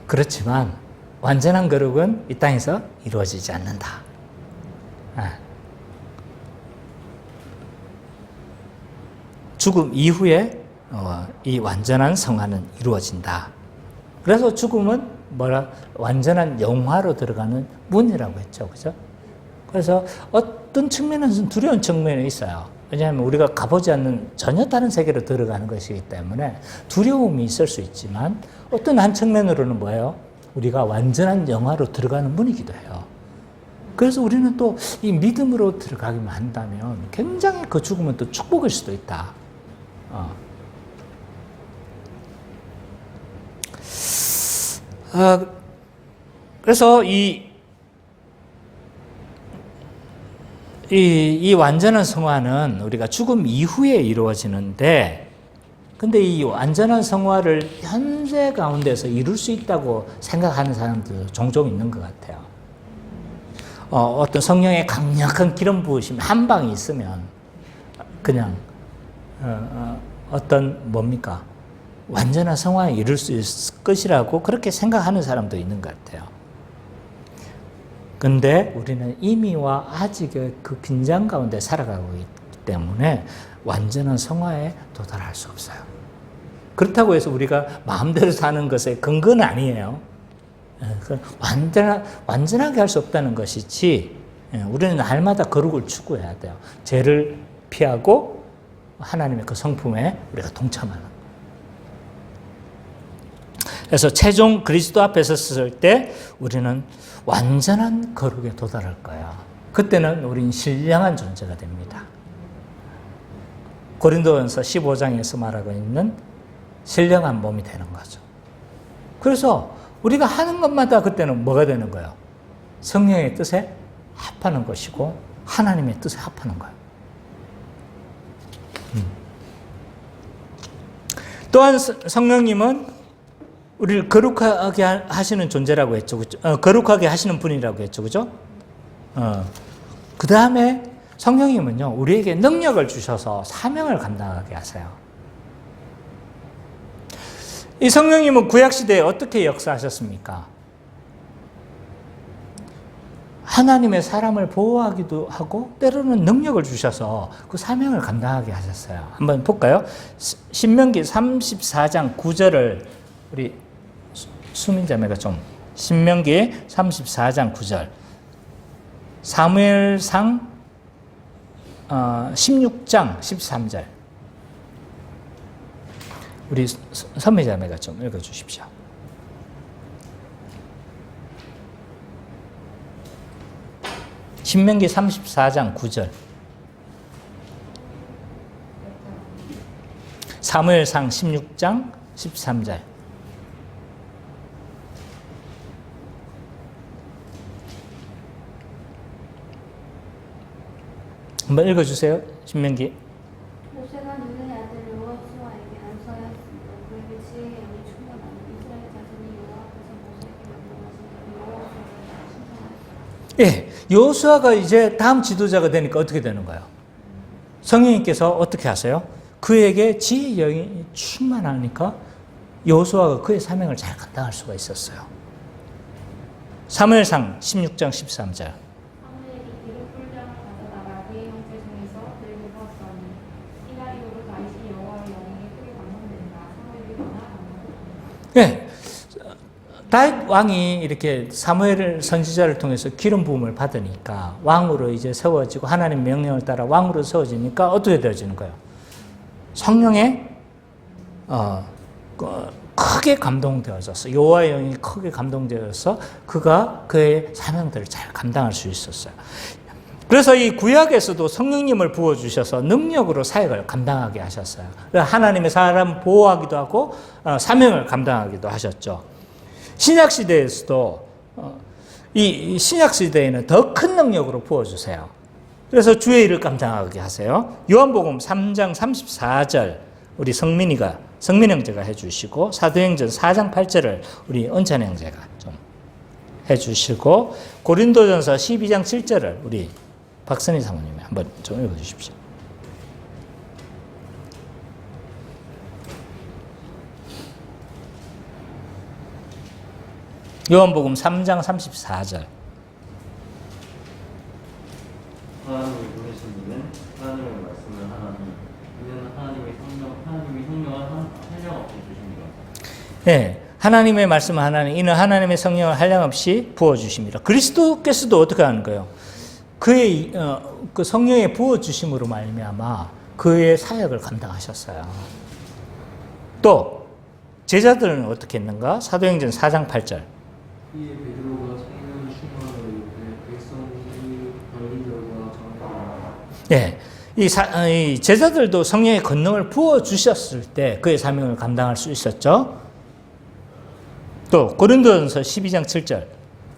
그렇지만 완전한 거룩은 이 땅에서 이루어지지 않는다. 죽음 이후에 이 완전한 성화는 이루어진다. 그래서 죽음은 완전한 영화로 들어가는 문이라고 했죠. 그죠? 그래서 어떤 측면에서는 두려운 측면이 있어요. 왜냐하면 우리가 가보지 않는 전혀 다른 세계로 들어가는 것이기 때문에 두려움이 있을 수 있지만 어떤 한 측면으로는 뭐예요? 우리가 완전한 영화로 들어가는 문이기도 해요. 그래서 우리는 또 이 믿음으로 들어가기만 한다면 굉장히 그 죽음은 또 축복일 수도 있다. 그래서 이 완전한 성화는 우리가 죽음 이후에 이루어지는데, 근데 이 완전한 성화를 현재 가운데서 이룰 수 있다고 생각하는 사람들 종종 있는 것 같아요. 어떤 성령의 강력한 기름 부으심 한 방이 있으면 그냥 뭡니까? 완전한 성화에 이룰 수 있을 것이라고 그렇게 생각하는 사람도 있는 것 같아요. 근데 우리는 이미와 아직의 그 긴장 가운데 살아가고 있기 때문에 완전한 성화에 도달할 수 없어요. 그렇다고 해서 우리가 마음대로 사는 것의 근거는 아니에요. 완전하게 할 수 없다는 것이지, 우리는 날마다 거룩을 추구해야 돼요. 죄를 피하고 하나님의 그 성품에 우리가 동참하는. 그래서 최종 그리스도 앞에 섰을 때 우리는 완전한 거룩에 도달할 거야. 그때는 우리는 신령한 존재가 됩니다. 고린도전서 15장에서 말하고 있는 신령한 몸이 되는 거죠. 그래서 우리가 하는 것마다 그때는 뭐가 되는 거예요? 성령의 뜻에 합하는 것이고 하나님의 뜻에 합하는 거예요. 또한 성령님은 우리를 거룩하게 하시는 존재라고 했죠. 그죠? 거룩하게 하시는 분이라고 했죠. 그죠? 그 다음에 성령님은요, 우리에게 능력을 주셔서 사명을 감당하게 하세요. 이 성령님은 구약시대에 어떻게 역사하셨습니까? 하나님의 사람을 보호하기도 하고 때로는 능력을 주셔서 그 사명을 감당하게 하셨어요. 한번 볼까요? 신명기 34장 9절을 우리 수민자매가 좀, 신명기 34장 9절, 사무엘상 16장 13절, 우리 선미자매가 좀 읽어주십시오. 신명기 34장 9절, 사무엘상 16장 13절. 한번 읽어주세요. 신명기. 모세가 눈의 아들 여호수아에게 안서하였으므로 그에게 지혜의 영이 충만하니 이스라엘 자손이 여호와 앞에서 모세에게 명령하신 여호수아를 칭찬하였다. 예, 여호수아가 이제 다음 지도자가 되니까 어떻게 되는 거예요? 성령님께서 어떻게 하세요? 그에게 지혜의 영이 충만하니까 여호수아가 그의 사명을 잘 감당할 수가 있었어요. 사무엘상 16장 13절. 예, 다윗 왕이 이렇게 사무엘 선지자를 통해서 기름 부음을 받으니까 왕으로 이제 세워지고 하나님 명령을 따라 왕으로 세워지니까 어떻게 되어지는 거예요? 성령에 크게 감동되어져서, 여호와의 영이 크게 감동되어서 그가 그의 사명들을 잘 감당할 수 있었어요. 그래서 이 구약에서도 성령님을 부어주셔서 능력으로 사역을 감당하게 하셨어요. 하나님의 사람을 보호하기도 하고 사명을 감당하기도 하셨죠. 신약시대에서도 이 신약 시대에는 더 큰 능력으로 부어주세요. 그래서 주의 일을 감당하게 하세요. 요한복음 3장 34절 우리 성민 형제가 해주시고, 사도행전 4장 8절을 우리 은찬 형제가 좀 해주시고, 고린도전서 12장 7절을 우리 박선희 사모님이 한번 좀 읽어주십시오. 요한복음 3장 34절. 하나님이 보내신 이는 하나님의 말씀을 하나니 이는 하나님이 성령을 한량없이 주십니다. 네, 하나님의 말씀을 하나니 이는 하나님의 성령을 한량없이 부어주십니다. 그리스도께서도 어떻게 하는 거예요? 그의 그 성령의 부어주심으로 말미암아 그의 사역을 감당하셨어요. 또 제자들은 어떻게 했는가? 사도행전 4장 8절. 이에 베드로가 성령 충만으로 이르되 백성이 걸린 자가 정하니라. 이 제자들도 성령의 권능을 부어 주셨을 때 그의 사명을 감당할 수 있었죠. 또 고린도전서 12장 7절.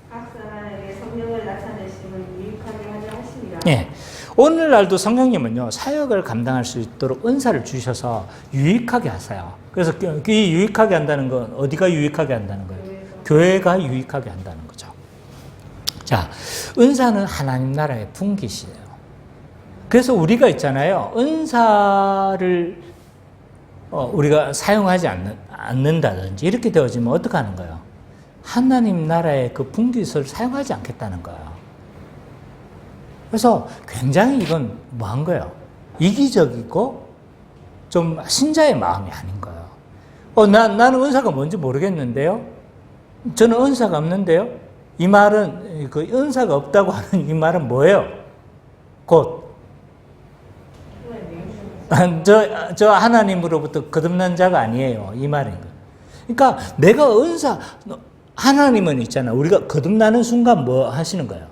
각 사람에게 성령을 나타내심을 유익하게 하려 하심이라. 예. 오늘날도 성령님은요, 사역을 감당할 수 있도록 은사를 주셔서 유익하게 하세요. 그래서 이 유익하게 한다는 건 어디가 유익하게 한다는 거예요? 교회가 유익하게 한다는 거죠. 자, 은사는 하나님 나라의 분깃이에요. 그래서 우리가 있잖아요. 은사를 우리가 사용하지 않는다든지 이렇게 되어지면 어떻게 하는 거예요? 하나님 나라의 그 분깃을 사용하지 않겠다는 거예요. 그래서 굉장히 이건 뭐한 거예요? 이기적이고 좀 신자의 마음이 아닌 거예요. 나는 은사가 뭔지 모르겠는데요. 저는 은사가 없는데요. 이 말은 그 은사가 없다고 하는 이 말은 뭐예요? 곧 저 하나님으로부터 거듭난 자가 아니에요. 이 말인 거예요. 그러니까 내가 은사, 하나님은 있잖아. 우리가 거듭나는 순간 뭐 하시는 거예요?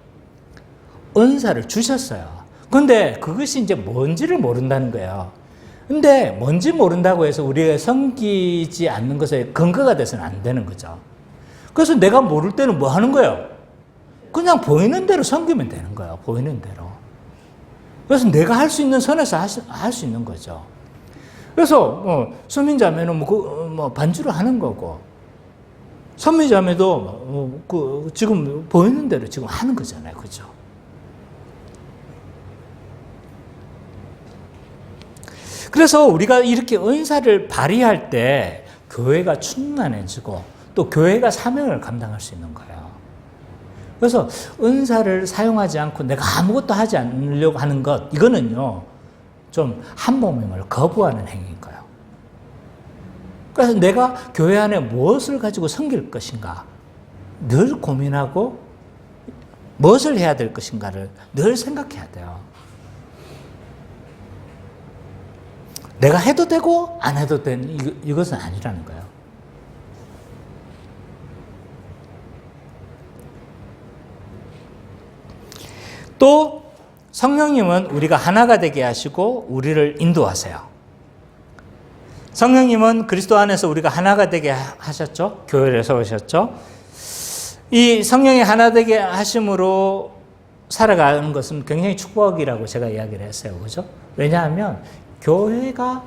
은사를 주셨어요. 근데 그것이 이제 뭔지를 모른다는 거예요. 근데 뭔지 모른다고 해서 우리가 섬기지 않는 것에 근거가 돼서는 안 되는 거죠. 그래서 내가 모를 때는 뭐 하는 거예요? 그냥 보이는 대로 섬기면 되는 거예요. 보이는 대로. 그래서 내가 할 수 있는 선에서 할 수 있는 거죠. 그래서 수민자매는 반주를 하는 거고, 선미자매도 지금 보이는 대로 지금 하는 거잖아요. 그죠? 그래서 우리가 이렇게 은사를 발휘할 때 교회가 충만해지고 또 교회가 사명을 감당할 수 있는 거예요. 그래서 은사를 사용하지 않고 내가 아무것도 하지 않으려고 하는 것, 이거는요, 좀 한몸임을 거부하는 행위인 거예요. 그래서 내가 교회 안에 무엇을 가지고 섬길 것인가 늘 고민하고 무엇을 해야 될 것인가를 늘 생각해야 돼요. 내가 해도 되고 안 해도 되는 이것은 아니라는 거예요. 또 성령님은 우리가 하나가 되게 하시고 우리를 인도하세요. 성령님은 그리스도 안에서 우리가 하나가 되게 하셨죠. 교회를 세우셨죠. 이 성령이 하나 되게 하심으로 살아가는 것은 굉장히 축복이라고 제가 이야기를 했어요. 그죠? 왜냐하면 교회가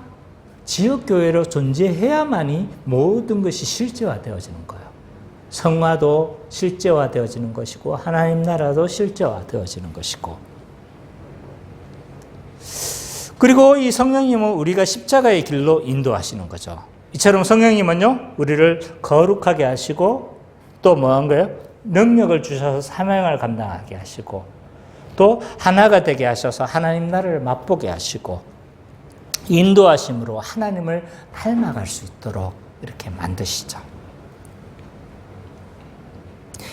지역교회로 존재해야만이 모든 것이 실제화되어지는 거예요. 성화도 실제화되어지는 것이고 하나님 나라도 실제화되어지는 것이고, 그리고 이 성령님은 우리가 십자가의 길로 인도하시는 거죠. 이처럼 성령님은요, 우리를 거룩하게 하시고 또 뭐한 거예요? 능력을 주셔서 사명을 감당하게 하시고 또 하나가 되게 하셔서 하나님 나라를 맛보게 하시고 인도하심으로 하나님을 닮아갈 수 있도록 이렇게 만드시죠.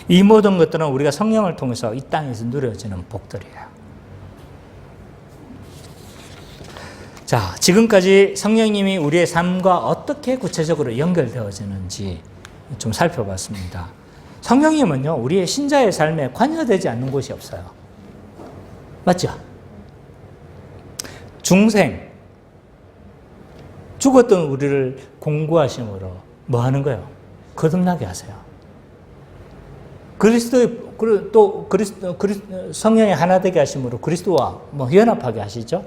이 모든 것들은 우리가 성령을 통해서 이 땅에서 누려지는 복들이에요. 자, 지금까지 성령님이 우리의 삶과 어떻게 구체적으로 연결되어지는지 좀 살펴봤습니다. 성령님은요, 우리의 신자의 삶에 관여되지 않는 곳이 없어요. 맞죠? 중생, 죽었던 우리를 공구하심으로 뭐 하는 거예요? 거듭나게 하세요. 성령의 하나 되게 하심으로 그리스도와 연합하게 하시죠.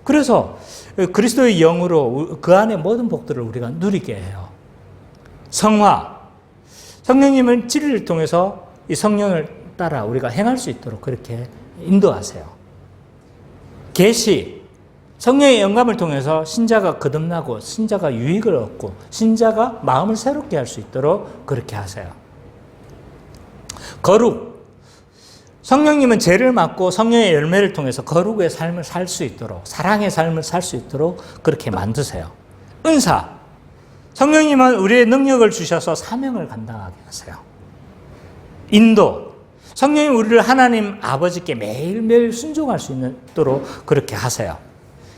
그래서 그리스도의 영으로 그 안에 모든 복들을 우리가 누리게 해요. 성화. 성령님은 진리를 통해서 이 성령을 따라 우리가 행할 수 있도록 그렇게 인도하세요. 계시. 성령의 영감을 통해서 신자가 거듭나고 신자가 유익을 얻고 신자가 마음을 새롭게 할 수 있도록 그렇게 하세요. 거룩. 성령님은 죄를 맡고 성령의 열매를 통해서 거룩의 삶을 살 수 있도록, 사랑의 삶을 살 수 있도록 그렇게 만드세요. 은사. 성령님은 우리의 능력을 주셔서 사명을 감당하게 하세요. 인도. 성령이 우리를 하나님 아버지께 매일매일 순종할 수 있도록 그렇게 하세요.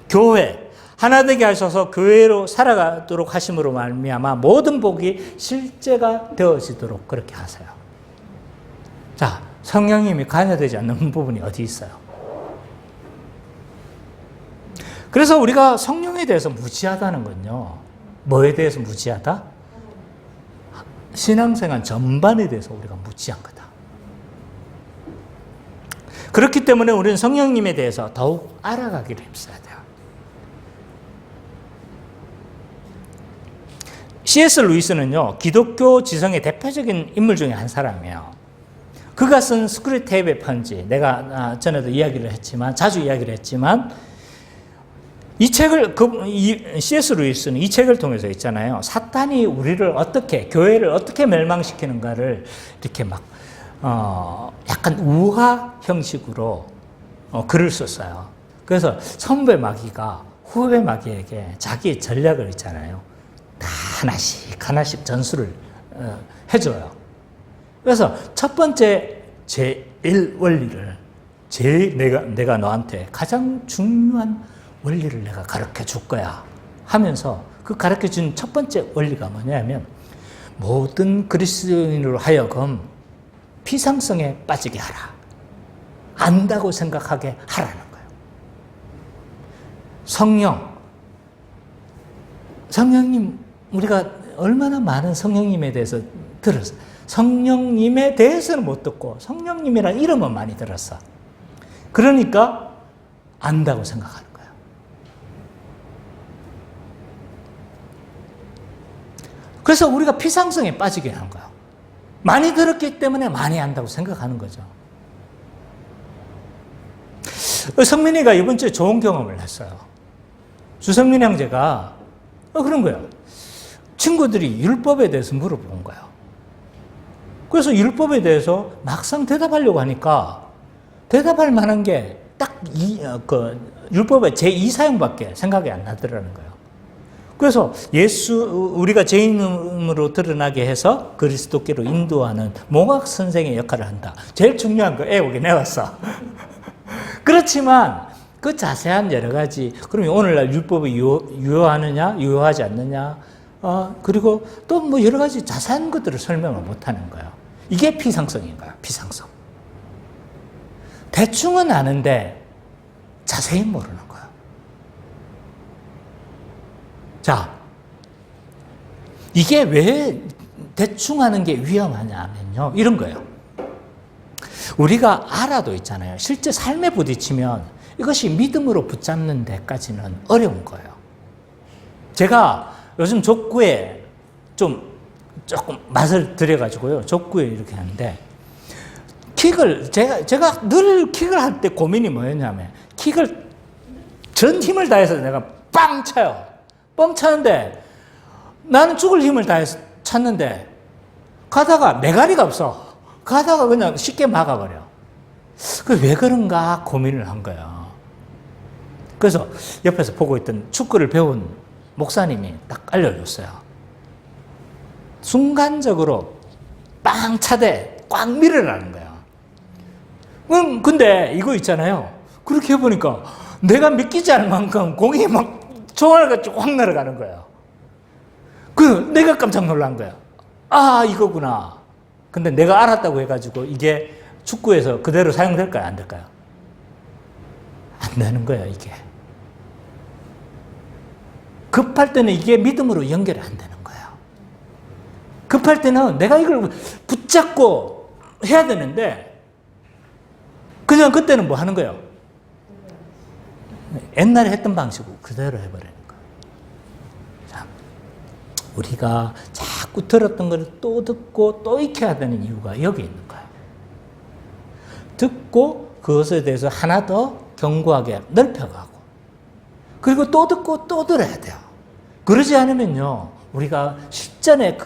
교회. 하나 되게 하셔서 교회로 살아가도록 하심으로 말미암아 모든 복이 실제가 되어지도록 그렇게 하세요. 자, 성령님이 관여되지 않는 부분이 어디 있어요? 그래서 우리가 성령에 대해서 무지하다는 건요, 뭐에 대해서 무지하다? 신앙생활 전반에 대해서 우리가 무지한 거다. 그렇기 때문에 우리는 성령님에 대해서 더욱 알아가기를 힘써야 돼요. C.S. 루이스는요, 기독교 지성의 대표적인 인물 중에 한 사람이에요. 그가 쓴 스크류테이프의 편지, 내가 전에도 이야기를 했지만, 자주 이야기를 했지만, 이 책을, C.S. 루이스는 이 책을 통해서 있잖아요. 사탄이 우리를 어떻게, 교회를 어떻게 멸망시키는가를 이렇게 막, 약간 우화 형식으로 글을 썼어요. 그래서 선배 마귀가 후배 마귀에게 자기의 전략을 있잖아요. 다 하나씩 전수를 해줘요. 그래서 첫 번째 제1 원리를, 내가 너한테 가장 중요한 원리를 내가 가르쳐 줄 거야 하면서 그 가르쳐 준 첫 번째 원리가 뭐냐면 모든 그리스도인으로 하여금 피상성에 빠지게 하라. 안다고 생각하게 하라는 거예요. 성령님, 우리가 얼마나 많은 성령님에 대해서 들었어요. 성령님에 대해서는 못 듣고 성령님이라는 이름은 많이 들었어. 그러니까 안다고 생각하는 거예요. 그래서 우리가 피상성에 빠지게 하는 거예요. 많이 들었기 때문에 많이 안다고 생각하는 거죠. 성민이가 이번 주에 좋은 경험을 했어요. 주성민 형제가 그런 거예요. 친구들이 율법에 대해서 물어본 거예요. 그래서 율법에 대해서 막상 대답하려고 하니까 대답할 만한 게 딱 율법의 제2사용밖에 생각이 안 나더라는 거예요. 그래서 우리가 죄인으로 드러나게 해서 그리스도께로 인도하는 몽학 선생의 역할을 한다. 제일 중요한 거 애국에 내왔어. 그렇지만 그 자세한 여러 가지, 그러면 오늘날 율법이 유효하느냐, 유효하지 않느냐, 그리고 또 뭐 여러 가지 자세한 것들을 설명을 못 하는 거예요. 이게 피상성인 거예요, 피상성. 대충은 아는데 자세히 모르는 거예요. 자, 이게 왜 대충 하는 게 위험하냐면요, 이런 거예요. 우리가 알아도 있잖아요. 실제 삶에 부딪히면 이것이 믿음으로 붙잡는 데까지는 어려운 거예요. 제가 요즘 족구에 조금 맛을 들여가지고요, 족구에 이렇게 하는데, 제가 늘 킥을 할 때 고민이 뭐였냐면, 킥을 전 힘을 다해서 내가 빵 쳐요. 뻥 차는데, 나는 죽을 힘을 다해서 찼는데, 가다가 메가리가 없어. 가다가 그냥 쉽게 막아버려. 왜 그런가 고민을 한 거예요. 그래서 옆에서 보고 있던 축구를 배운 목사님이 딱 알려줬어요. 순간적으로 빵 차대 꽉 밀으라는 거예요. 근데 이거 있잖아요. 그렇게 해보니까 내가 믿기지 않을 만큼 공이 막 종알같이 확 날아가는 거예요. 내가 깜짝 놀란 거예요. 이거구나. 근데 내가 알았다고 해가지고 이게 축구에서 그대로 사용될까요? 안 될까요? 안 되는 거예요, 이게. 급할 때는 이게 믿음으로 연결이 안 되는 거예요. 급할 때는 내가 이걸 붙잡고 해야 되는데 그냥 그때는 뭐 하는 거예요? 옛날에 했던 방식으로 그대로 해버리는 거예요. 자, 우리가 자꾸 들었던 걸 또 듣고 또 익혀야 되는 이유가 여기 있는 거예요. 듣고 그것에 대해서 하나 더 견고하게 넓혀가고 그리고 또 듣고 또 들어야 돼요. 그러지 않으면요 우리가 실전에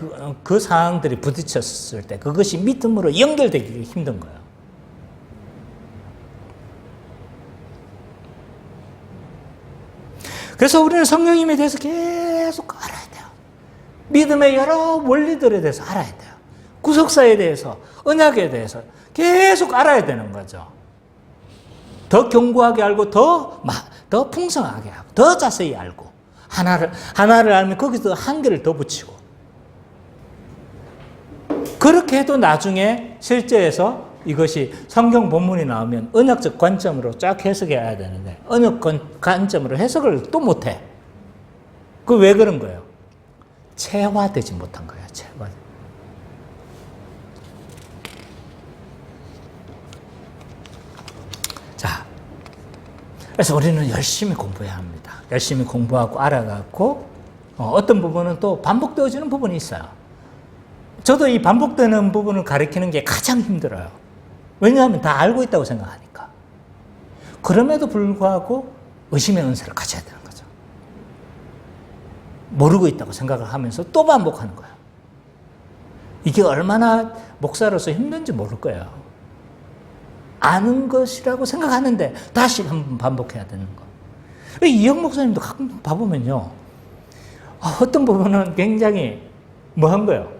그 상황들이 부딪혔을 때 그것이 믿음으로 연결되기 힘든 거예요. 그래서 우리는 성령님에 대해서 계속 알아야 돼요. 믿음의 여러 원리들에 대해서 알아야 돼요. 구속사에 대해서, 언약에 대해서 계속 알아야 되는 거죠. 더 견고하게 알고 더 풍성하게 하고 더 자세히 알고 하나를 알면 거기서 한 개를 더 붙이고 그렇게 해도 나중에 실제에서 이것이 성경 본문이 나오면 언약적 관점으로 쫙 해석해야 되는데 언약 관점으로 해석을 또 못해. 그 왜 그런 거예요? 체화되지 못한 거예요. 체화. 자, 그래서 우리는 열심히 공부해야 합니다. 열심히 공부하고 알아갖고 어떤 부분은 또 반복되어지는 부분이 있어요. 저도 이 반복되는 부분을 가리키는 게 가장 힘들어요. 왜냐하면 다 알고 있다고 생각하니까. 그럼에도 불구하고 의심의 은사를 가져야 되는 거죠. 모르고 있다고 생각을 하면서 또 반복하는 거예요. 이게 얼마나 목사로서 힘든지 모를 거예요. 아는 것이라고 생각하는데 다시 한번 반복해야 되는 거. 이영 목사님도 가끔 봐보면요. 어떤 부분은 굉장히 뭐 한 거예요?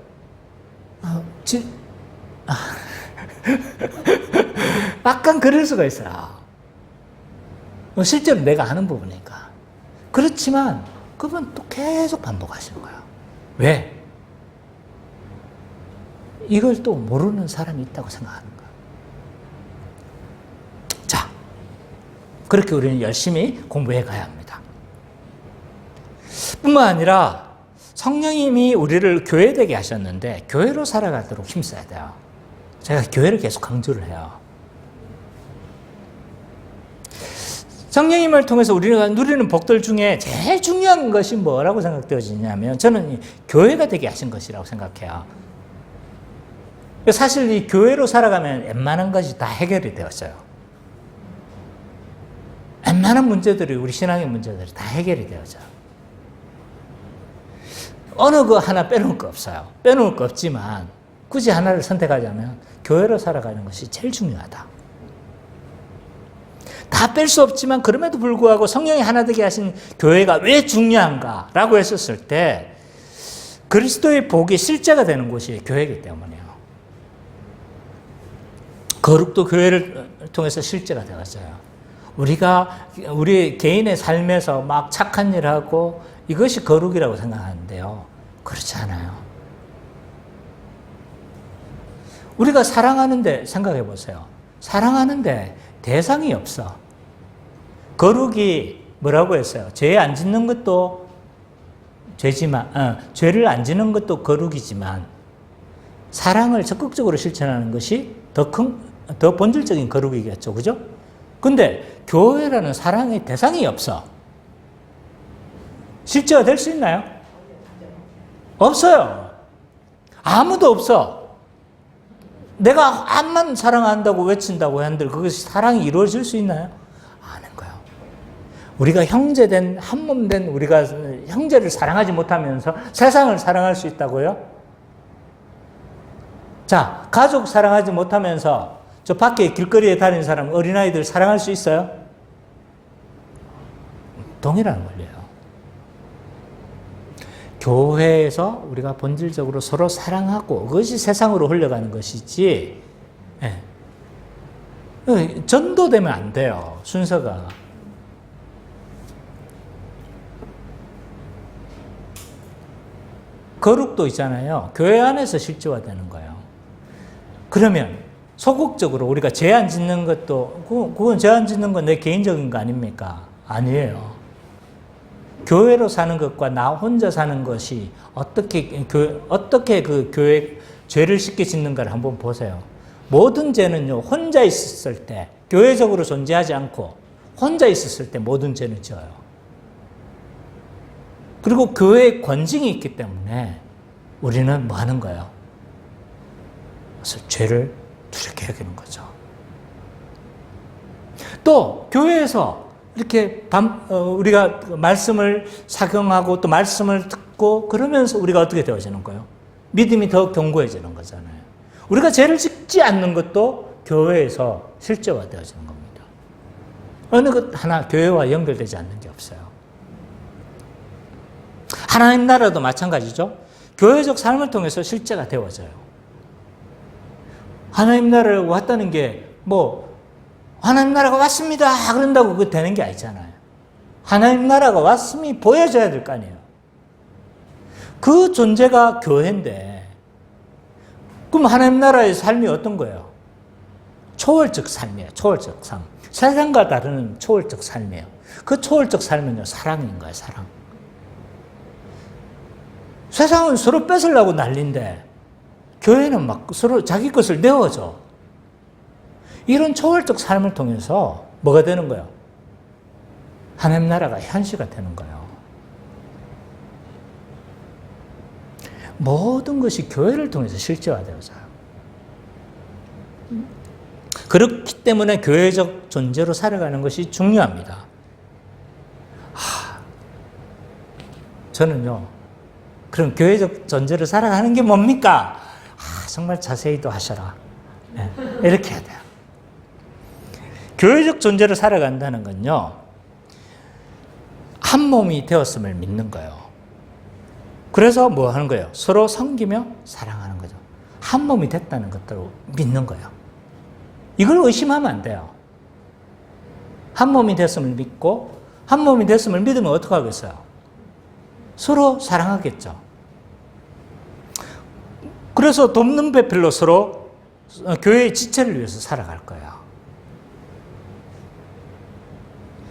약간 그럴 수가 있어요. 실제로 내가 아는 부분이니까. 그렇지만 그분 또 계속 반복하시는 거예요. 왜? 이걸 또 모르는 사람이 있다고 생각하는 거예요. 자, 그렇게 우리는 열심히 공부해 가야 합니다. 뿐만 아니라 성령님이 우리를 교회되게 하셨는데 교회로 살아가도록 힘써야 돼요. 제가 교회를 계속 강조를 해요. 성령님을 통해서 우리가 누리는 복들 중에 제일 중요한 것이 뭐라고 생각되어지냐면 저는 교회가 되게 하신 것이라고 생각해요. 사실 이 교회로 살아가면 웬만한 것이 다 해결이 되었어요. 웬만한 문제들이 우리 신앙의 문제들이 다 해결이 되어져요. 어느 거 하나 빼놓을 거 없어요. 빼놓을 거 없지만 굳이 하나를 선택하자면 교회로 살아가는 것이 제일 중요하다. 다 뺄 수 없지만 그럼에도 불구하고 성령이 하나 되게 하신 교회가 왜 중요한가라고 했었을 때 그리스도의 복이 실제가 되는 곳이 교회이기 때문이에요. 거룩도 교회를 통해서 실제가 되었어요. 우리 개인의 삶에서 막 착한 일 하고 이것이 거룩이라고 생각하는데요. 그렇지 않아요. 우리가 사랑하는데 생각해 보세요. 사랑하는데 대상이 없어. 거룩이 뭐라고 했어요? 죄 안 짓는 것도 죄지만, 죄를 안 짓는 것도 거룩이지만 사랑을 적극적으로 실천하는 것이 더 본질적인 거룩이겠죠. 그죠? 근데 교회라는 사랑의 대상이 없어. 실제가 될 수 있나요? 없어요. 아무도 없어. 내가 암만 사랑한다고 외친다고 한들 그것이 사랑이 이루어질 수 있나요? 아는 거예요. 우리가 형제된 한몸된 우리가 형제를 사랑하지 못하면서 세상을 사랑할 수 있다고요? 자, 가족 사랑하지 못하면서 저 밖에 길거리에 다니는 사람, 어린아이들 사랑할 수 있어요? 동일한 원리예요. 교회에서 우리가 본질적으로 서로 사랑하고 그것이 세상으로 흘러가는 것이지, 전도되면 안 돼요. 순서가. 거룩도 있잖아요. 교회 안에서 실제화되는 거예요. 그러면 소극적으로 우리가 죄 안 짓는 것도 그건 죄 안 짓는 건 내 개인적인 거 아닙니까? 아니에요. 교회로 사는 것과 나 혼자 사는 것이 어떻게 그 교회 죄를 쉽게 짓는가를 한번 보세요. 모든 죄는요, 혼자 있었을 때, 교회적으로 존재하지 않고 혼자 있었을 때 모든 죄는 지어요. 그리고 교회의 권징이 있기 때문에 우리는 뭐 하는 거예요? 그래서 죄를 두렵게 여기는 거죠. 또 교회에서 이렇게 우리가 말씀을 작용하고 또 말씀을 듣고 그러면서 우리가 어떻게 되어지는 거예요? 믿음이 더 견고해지는 거잖아요. 우리가 죄를 짓지 않는 것도 교회에서 실제화되어지는 겁니다. 어느 것 하나 교회와 연결되지 않는 게 없어요. 하나님 나라도 마찬가지죠. 교회적 삶을 통해서 실제가 되어져요. 하나님 나라가 왔다는 게 하나님 나라가 왔습니다 그런다고 그거 되는 게 아니잖아요. 하나님 나라가 왔음이 보여져야 될 거 아니에요. 그 존재가 교회인데 그럼 하나님 나라의 삶이 어떤 거예요? 초월적 삶이에요. 초월적 삶. 세상과 다른 초월적 삶이에요. 그 초월적 삶은요, 사랑인 거예요. 사랑. 세상은 서로 뺏으려고 난리인데 교회는 막 서로 자기 것을 내어줘. 이런 초월적 삶을 통해서 뭐가 되는 거예요? 하나님 나라가 현실화 되는 거예요. 모든 것이 교회를 통해서 실제화되어져요. 그렇기 때문에 교회적 존재로 살아가는 것이 중요합니다. 저는요, 그럼 교회적 존재로 살아가는 게 뭡니까? 정말 자세히도 하셔라. 네, 이렇게 해야 돼요. 교회적 존재로 살아간다는 건요, 한 몸이 되었음을 믿는 거예요. 그래서 뭐 하는 거예요? 서로 섬기며 사랑하는 거죠. 한 몸이 됐다는 것들을 믿는 거예요. 이걸 의심하면 안 돼요. 한 몸이 됐음을 믿고, 한 몸이 됐음을 믿으면 어떻게 하겠어요? 서로 사랑하겠죠. 그래서 돕는 배필로 서로 교회의 지체를 위해서 살아갈 거예요.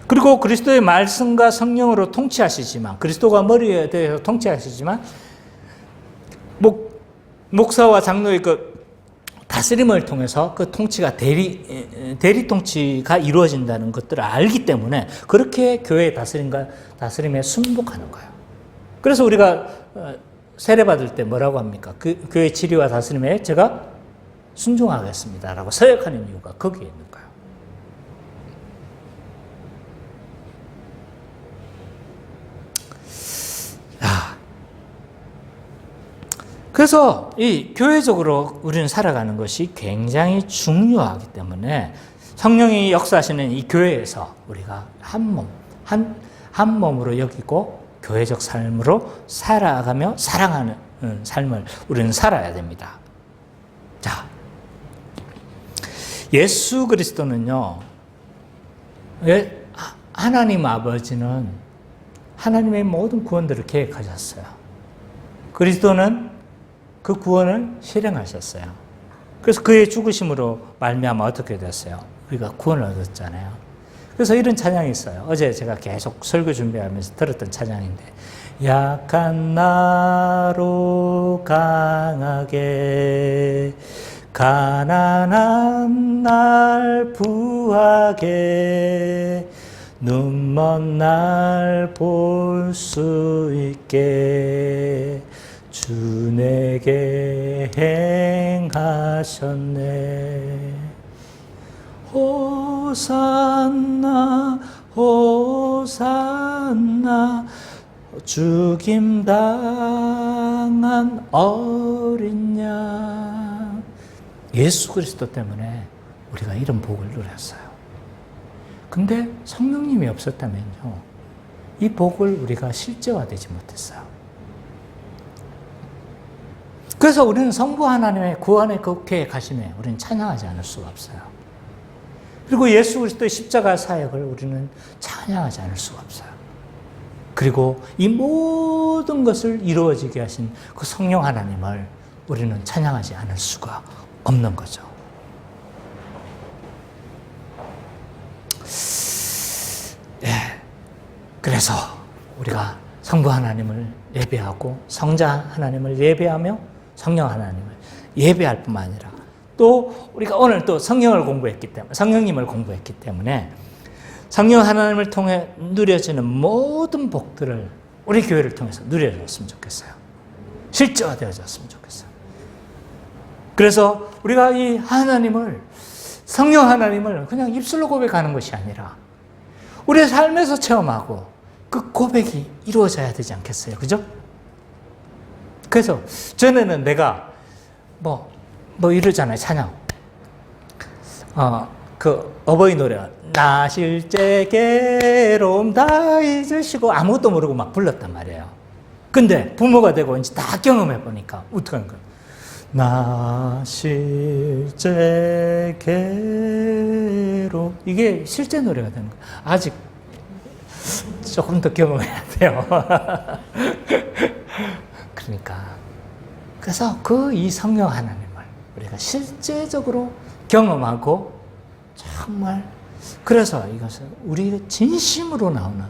그리고 그리스도의 말씀과 성령으로 통치하시지만, 그리스도가 머리에 대해서 통치하시지만, 목사와 장로의 그 다스림을 통해서 그 통치가 대리 통치가 이루어진다는 것들을 알기 때문에 그렇게 교회의 다스림에 순복하는 거예요. 그래서 우리가 세례받을 때 뭐라고 합니까? 교회 지리와 다스림에 제가 순종하겠습니다라고 서약하는 이유가 거기에 있는 거예요. 그래서 이 교회적으로 우리는 살아가는 것이 굉장히 중요하기 때문에 성령이 역사하시는 이 교회에서 우리가 한 몸으로 여기고 교회적 삶으로 살아가며 사랑하는 삶을 우리는 살아야 됩니다. 자, 예수 그리스도는요, 하나님 아버지는 하나님의 모든 구원들을 계획하셨어요. 그리스도는 그 구원을 실행하셨어요. 그래서 그의 죽으심으로 말미암아 어떻게 됐어요? 우리가 구원을 얻었잖아요. 그래서 이런 찬양이 있어요. 어제 제가 계속 설교 준비하면서 들었던 찬양인데, 약한 나로 강하게, 가난한 날 부하게, 눈먼 날 볼 수 있게 주 내게 행하셨네. 호산나 호산나 죽임당한 어린 양. 예수 그리스도 때문에 우리가 이런 복을 누렸어요. 근데 성령님이 없었다면요, 이 복을 우리가 실제화되지 못했어요. 그래서 우리는 성부 하나님의 구원의 그 계획하심에 우리는 찬양하지 않을 수가 없어요. 그리고 예수 그리스도의 십자가 사역을 우리는 찬양하지 않을 수가 없어요. 그리고 이 모든 것을 이루어지게 하신 그 성령 하나님을 우리는 찬양하지 않을 수가 없는 거죠. 그래서 우리가 성부 하나님을 예배하고 성자 하나님을 예배하며 성령 하나님을 예배할 뿐만 아니라 또 우리가 오늘 또 성령을 공부했기 때문에, 성령님을 공부했기 때문에 성령 하나님을 통해 누려지는 모든 복들을 우리 교회를 통해서 누려졌으면 좋겠어요. 실제화되어졌으면 좋겠어요. 그래서 우리가 이 하나님을, 성령 하나님을 그냥 입술로 고백하는 것이 아니라 우리의 삶에서 체험하고 그 고백이 이루어져야 되지 않겠어요? 그죠? 그래서 전에는 내가 뭐 이러잖아요. 찬양. 그 어버이 노래. 나 실제 괴로움 다 잊으시고 아무것도 모르고 막 불렀단 말이에요. 근데 부모가 되고 이제 다 경험해 보니까 어떻게 하는 거예요? 나 실제 괴로움. 이게 실제 노래가 되는 거예요. 아직 조금 더 경험해야 돼요. 그러니까. 그래서 이 성령 하나님을 우리가 실제적으로 경험하고 정말, 그래서 이것을 우리 진심으로 나오는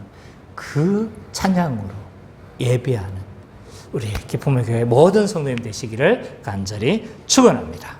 그 찬양으로 예배하는 우리 기쁨의 교회 모든 성도님 되시기를 간절히 축원합니다.